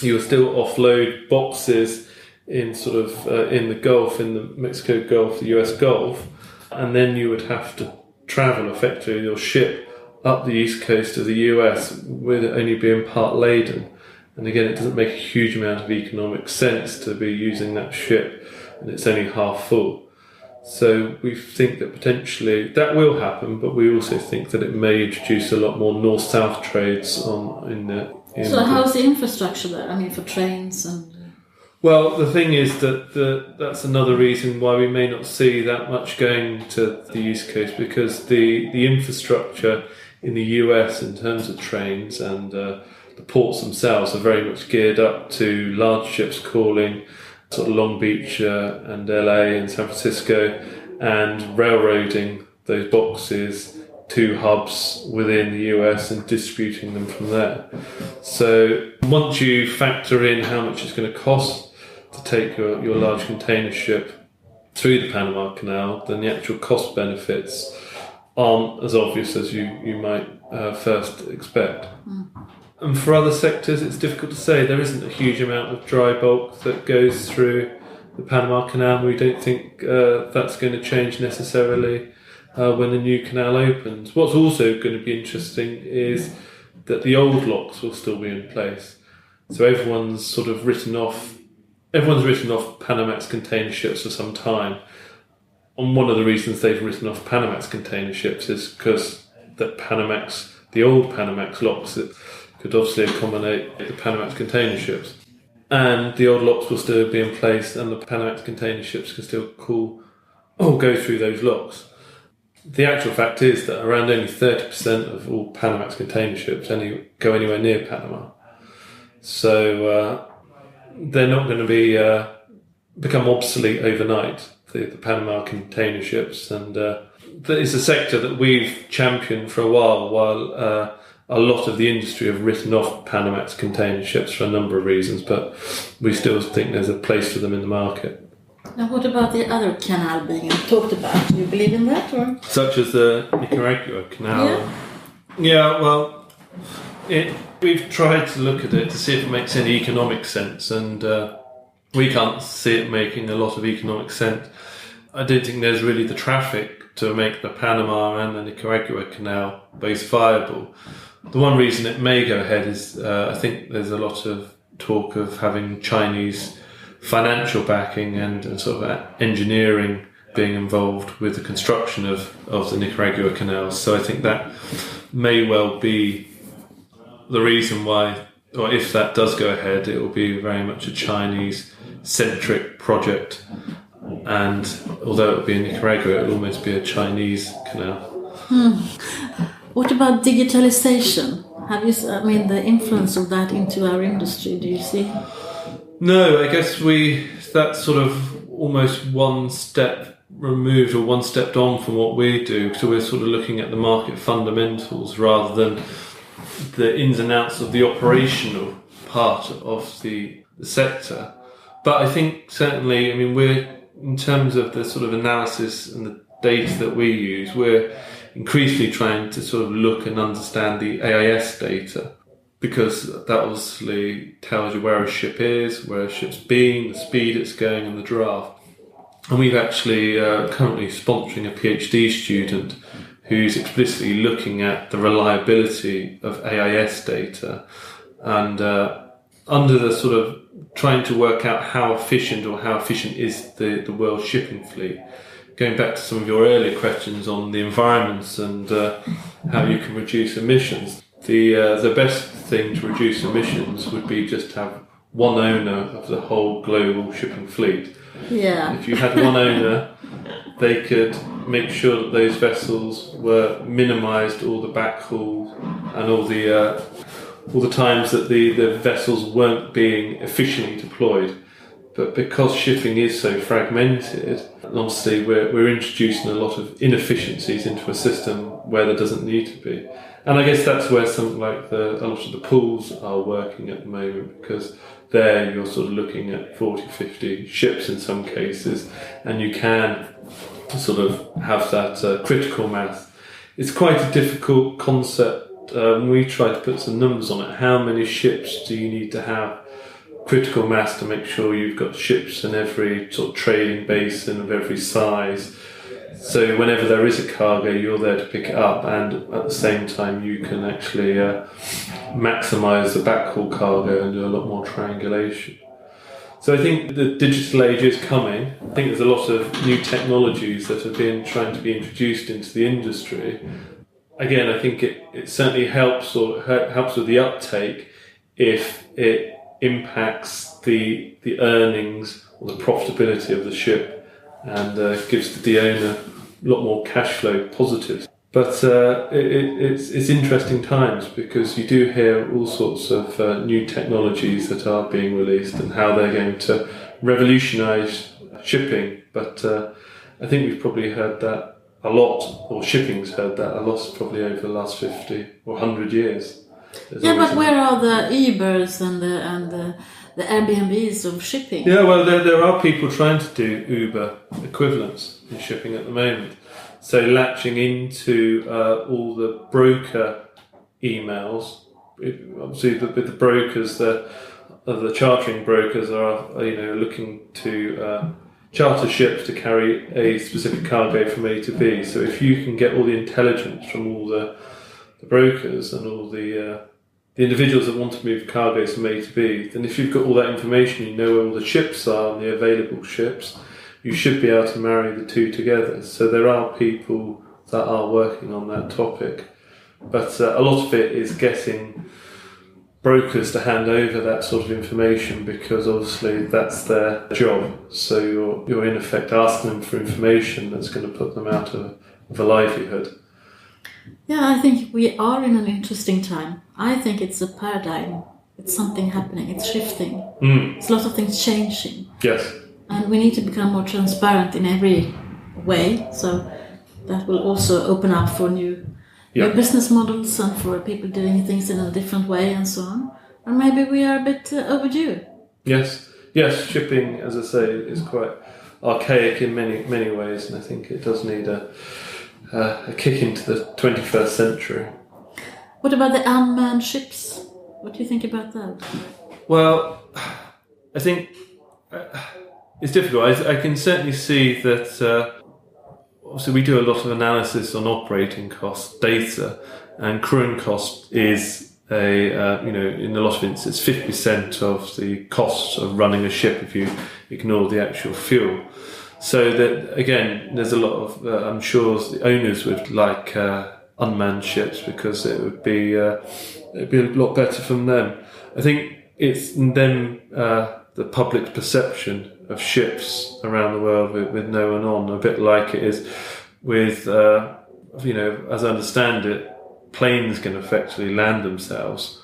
you'll still offload boxes in sort of in the Gulf, in the Mexico Gulf, the US Gulf, and then you would have to travel effectively your ship up the east coast of the US with it only being part laden. And again, it doesn't make a huge amount of economic sense to be using that ship and it's only half full. So we think that potentially that will happen, but we also think that it may introduce a lot more north-south trades So how's the infrastructure there? I mean, for trains and... Well, the thing is that that's another reason why we may not see that much going to the East Coast, because the infrastructure in the US in terms of trains and the ports themselves are very much geared up to large ships calling sort of Long Beach and LA and San Francisco, and railroading those boxes to hubs within the US and distributing them from there. So once you factor in how much it's going to cost to take your large container ship through the Panama Canal, then the actual cost benefits aren't as obvious as you might first expect. And for other sectors, it's difficult to say. There isn't a huge amount of dry bulk that goes through the Panama Canal. We don't think that's going to change necessarily when the new canal opens. What's also going to be interesting is that the old locks will still be in place. So everyone's written off Panamax container ships for some time. And one of the reasons they've written off Panamax container ships is because the old Panamax locks that could obviously accommodate the Panamax container ships. And the old locks will still be in place, and the Panamax container ships can still go through those locks. The actual fact is that around only 30% of all Panamax container ships go anywhere near Panama. So they're not going to become obsolete overnight, the Panama container ships. And it's a sector that we've championed for a while a lot of the industry have written off Panamax container ships for a number of reasons, but we still think there's a place for them in the market. Now, what about the other canal being talked about? Do you believe in that? Or? Such as the Nicaragua Canal. Yeah, well, we've tried to look at it to see if it makes any economic sense, and we can't see it making a lot of economic sense. I don't think there's really the traffic to make the Panama and the Nicaragua Canal both viable. The one reason it may go ahead is I think there's a lot of talk of having Chinese financial backing and sort of engineering being involved with the construction of the Nicaragua Canal. So I think that may well be the reason why, or if that does go ahead, it will be very much a Chinese-centric project. And although it will be in Nicaragua, it will almost be a Chinese canal. What about digitalization? The influence of that into our industry, do you see? No, I guess that's sort of almost one step removed or one step on from what we do. So we're sort of looking at the market fundamentals rather than the ins and outs of the operational part of the sector. But I think certainly, we're, in terms of the sort of analysis and the data that we use, we're increasingly trying to sort of look and understand the AIS data, because that obviously tells you where a ship is, where a ship's been, the speed it's going, and the draft. And we've actually currently sponsoring a PhD student who's explicitly looking at the reliability of AIS data, and under the sort of trying to work out how efficient is the world shipping fleet. Going back to some of your earlier questions on the environments and how you can reduce emissions, the best thing to reduce emissions would be just to have one owner of the whole global shipping fleet. Yeah. If you had one owner, they could make sure that those vessels were minimised, all the backhauls and all the times that the vessels weren't being efficiently deployed. But because shipping is so fragmented, obviously we're introducing a lot of inefficiencies into a system where there doesn't need to be. And I guess that's where something like a lot of the pools are working at the moment, because there you're sort of looking at 40, 50 ships in some cases, and you can sort of have that critical mass. It's quite a difficult concept. We try to put some numbers on it. How many ships do you need to have critical mass to make sure you've got ships in every sort of trading basin of every size? So whenever there is a cargo, you're there to pick it up, and at the same time you can actually maximise the backhaul cargo and do a lot more triangulation. So I think the digital age is coming. I think there's a lot of new technologies that have been trying to be introduced into the industry. Again, I think it certainly helps with the uptake if it impacts the earnings or the profitability of the ship, and gives the owner a lot more cash flow positives. But it's interesting times, because you do hear all sorts of new technologies that are being released and how they're going to revolutionise shipping. But I think we've probably heard that a lot, or shipping's heard that a lot probably over the last 50 or 100 years. But where are the Ubers and the Airbnbs of shipping? Yeah, well, there are people trying to do Uber equivalents in shipping at the moment. So latching into all the broker emails, obviously the brokers, the chartering brokers are looking to charter ships to carry a specific cargo from A to B. So if you can get all the intelligence from all the brokers and all the individuals that want to move cargoes from A to B, then if you've got all that information, you know where all the ships are and the available ships, you should be able to marry the two together. So there are people that are working on that topic. But a lot of it is getting brokers to hand over that sort of information, because obviously that's their job. So you're in effect asking them for information that's going to put them out of a livelihood. Yeah, I think we are in an interesting time. I think it's a paradigm. It's something happening. It's shifting. It's a lot of things changing. Yes. And we need to become more transparent in every way. So that will also open up for new business models and for people doing things in a different way and so on. And maybe we are a bit overdue. Yes, shipping, as I say, is quite archaic in many ways, and I think it does need a kick into the 21st century. What about the unmanned ships? What do you think about that? Well, I think it's difficult. I can certainly see that obviously we do a lot of analysis on operating cost data, and crewing cost is in a lot of instances 50% of the cost of running a ship if you ignore the actual fuel. So that, again, there's a lot of I'm sure the owners would like unmanned ships, because it would be a lot better from them. I think it's then the public perception of ships around the world with no one on, a bit like it is with as I understand it, planes can effectively land themselves,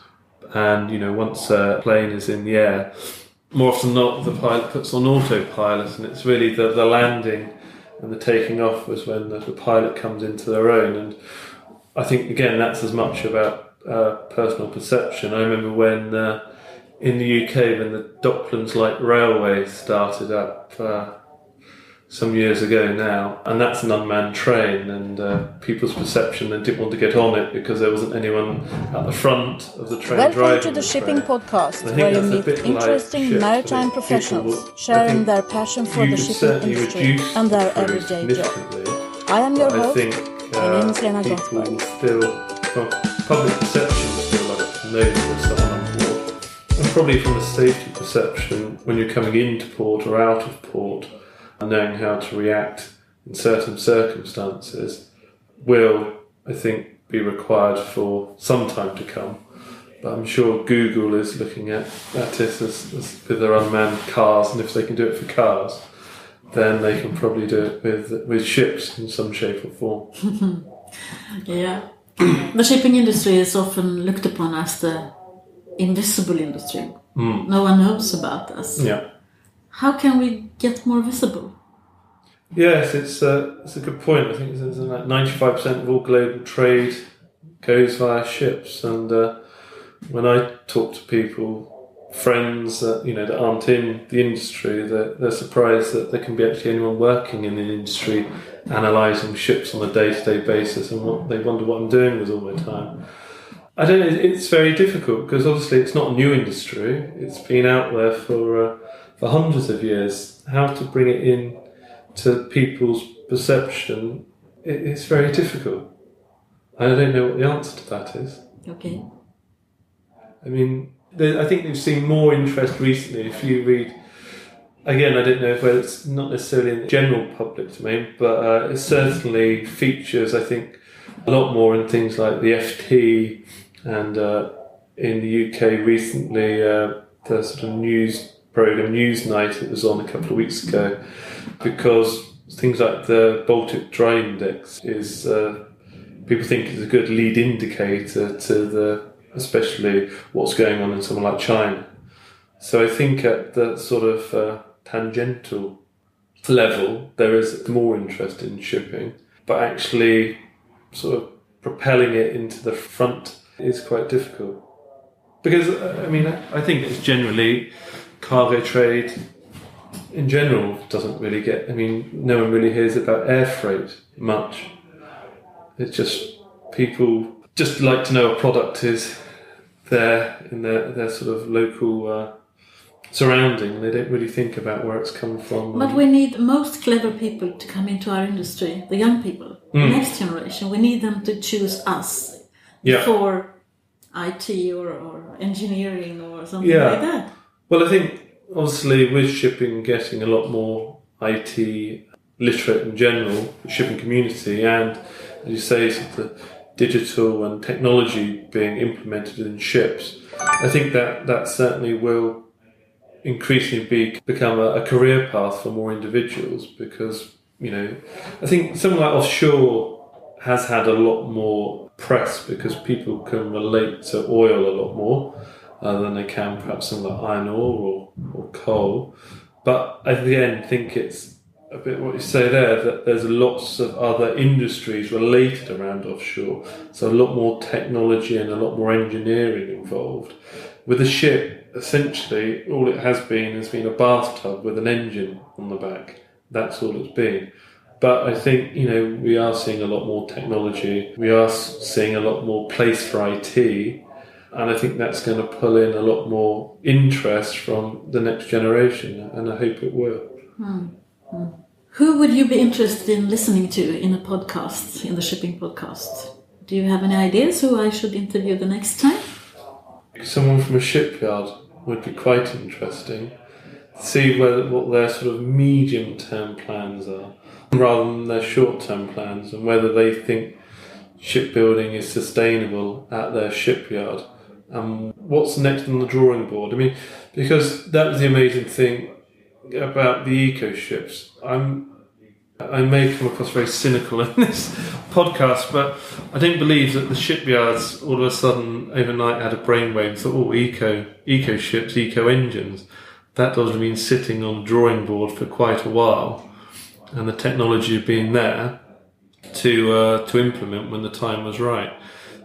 and once a plane is in the air, more often than not the pilot puts on autopilot, and it's really the landing and the taking off was when the pilot comes into their own. And I think again that's as much about personal perception. I remember when in the UK when the Docklands Light Railway started up some years ago now, and that's an unmanned train, and people's perception, they didn't want to get on it because there wasn't anyone at the front of the train driving. Welcome to the Shipping Podcast, where you meet interesting maritime professionals sharing their passion for the shipping industry and their everyday job. I am your host, my name is Lena Gothberg. Public perception is still like know there's someone on board. And probably from a safety perception, when you're coming into port or out of port, knowing how to react in certain circumstances will, I think, be required for some time to come. But I'm sure Google is looking at this as with their unmanned cars, and if they can do it for cars, then they can probably do it with ships in some shape or form. Yeah. The shipping industry is often looked upon as the invisible industry. No one knows about us. Yeah. How can we get more visible? Yes, it's a good point. I think it's like 95% of all global trade goes via ships, and when I talk to people, friends that that aren't in the industry, they're surprised that there can be actually anyone working in the industry analysing ships on a day-to-day basis, and they wonder what I'm doing with all my time. I don't know. It's very difficult because obviously it's not a new industry. It's been out there for hundreds of years. How to bring it in to people's perception, it's very difficult. I don't know what the answer to that is. Okay. I mean, I think they've seen more interest recently. If you read, again, I don't know whether it's not necessarily in the general public domain, but it certainly features, I think, a lot more in things like the FT, and in the UK recently, the sort of news programme Newsnight, it was on a couple of weeks ago, because things like the Baltic Dry Index is, people think is a good lead indicator to especially what's going on in somewhere like China. So I think at the sort of tangential level, there is more interest in shipping, but actually sort of propelling it into the front is quite difficult. Because, I mean, I think it's generally cargo trade in general doesn't really get, I mean, no one really hears about air freight much. It's just people just like to know a product is there in their sort of local surrounding. They don't really think about where it's come from. But we need most clever people to come into our industry, the young people, the next generation. We need them to choose us before IT or engineering or something like that. Well, I think obviously with shipping getting a lot more IT literate in general, the shipping community, and as you say, sort of the digital and technology being implemented in ships, I think that certainly will increasingly become a career path for more individuals, because I think something like offshore has had a lot more press because people can relate to oil a lot more than they can perhaps something like iron ore or coal. But I again think it's a bit what you say there, that there's lots of other industries related around offshore, so a lot more technology and a lot more engineering involved. With a ship, essentially all it has been a bathtub with an engine on the back. That's all it's been. But I think we are seeing a lot more technology, we are seeing a lot more place for IT, and I think that's going to pull in a lot more interest from the next generation, and I hope it will. Who would you be interested in listening to in a podcast, in the shipping podcast? Do you have any ideas who I should interview the next time? Someone from a shipyard would be quite interesting. See what their sort of medium-term plans are, rather than their short-term plans, and whether they think shipbuilding is sustainable at their shipyard. What's next on the drawing board? I mean, because that was the amazing thing about the eco ships. I may come across very cynical in this podcast, but I don't believe that the shipyards all of a sudden overnight had a brainwave and thought, eco ships, eco engines. That doesn't mean sitting on the drawing board for quite a while, and the technology had been there to implement when the time was right.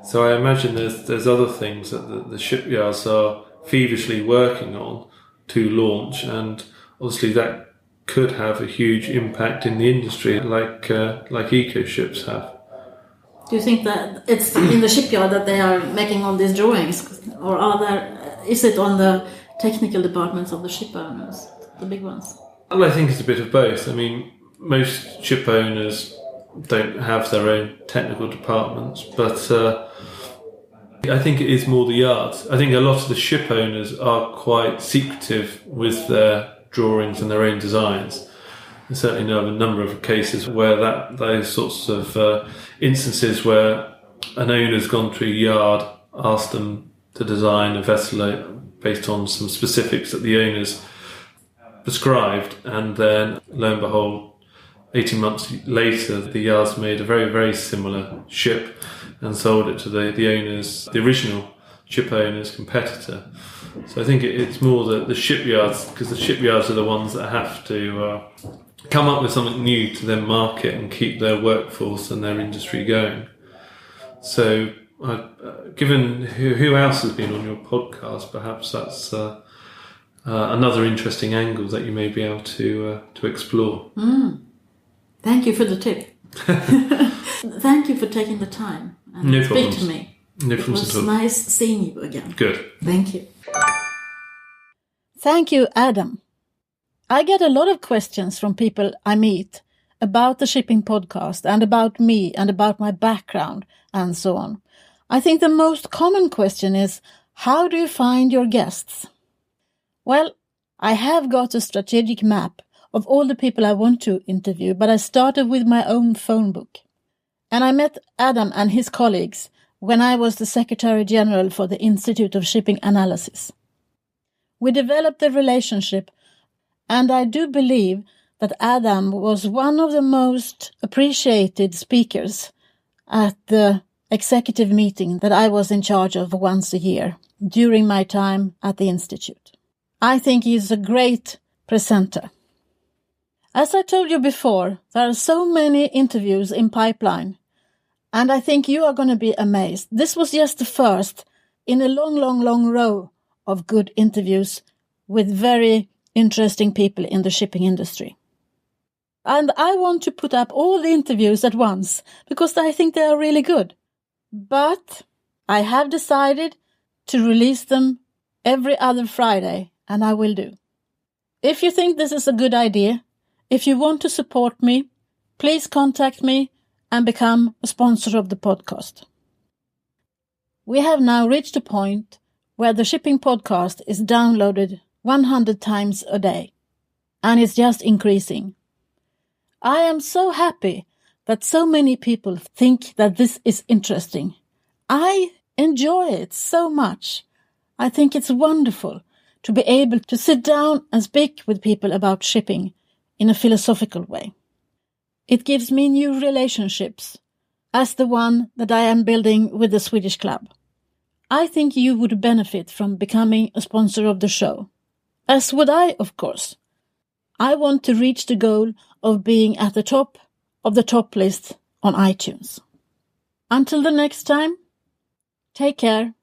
So I imagine there's other things that the shipyards are feverishly working on to launch, and obviously that could have a huge impact in the industry, like eco ships have. Do you think that it's in the shipyard that they are making all these drawings, or is it on the technical departments of the ship owners, the big ones? Well, I think it's a bit of both. I mean, most ship owners don't have their own technical departments, but I think it is more the yards. I think a lot of the ship owners are quite secretive with their drawings and their own designs. I certainly know of a number of cases where those sorts of instances where an owner's gone to a yard, asked them to design a vessel based on some specifics that the owners prescribed, and then lo and behold, 18 months later, the yards made a very, very similar ship and sold it to the owners, the original ship owner's competitor. So I think it's more the shipyards, because the shipyards are the ones that have to come up with something new to then market and keep their workforce and their industry going. So given who else has been on your podcast, perhaps that's another interesting angle that you may be able to explore. Thank you for the tip. Thank you for taking the time and speak to me. No problems at all. It was nice seeing you again. Good. Thank you. Thank you, Adam. I get a lot of questions from people I meet about the Shipping Podcast and about me and about my background and so on. I think the most common question is, how do you find your guests? Well, I have got a strategic map of all the people I want to interview, but I started with my own phone book. And I met Adam and his colleagues when I was the Secretary General for the Institute of Shipping Analysis. We developed a relationship, and I do believe that Adam was one of the most appreciated speakers at the executive meeting that I was in charge of once a year during my time at the Institute. I think he's a great presenter. As I told you before, there are so many interviews in pipeline, and I think you are going to be amazed. This was just the first in a long row of good interviews with very interesting people in the shipping industry. And I want to put up all the interviews at once because I think they are really good. But I have decided to release them every other Friday, and I will do. If you think this is a good idea, if you want to support me, please contact me and become a sponsor of the podcast. We have now reached a point where the Shipping Podcast is downloaded 100 times a day, and it's just increasing. I am so happy that so many people think that this is interesting. I enjoy it so much. I think it's wonderful to be able to sit down and speak with people about shipping in a philosophical way. It gives me new relationships, as the one that I am building with the Swedish club. I think you would benefit from becoming a sponsor of the show, as would I, of course. I want to reach the goal of being at the top of the top list on iTunes. Until the next time, take care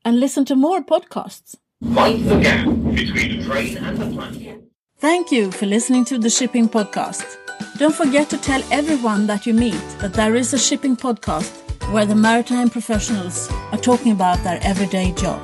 and listen to more podcasts. Mind the gap between the train and the platform. Thank you for listening to the Shipping Podcast. Don't forget to tell everyone that you meet that there is a shipping podcast where the maritime professionals are talking about their everyday job.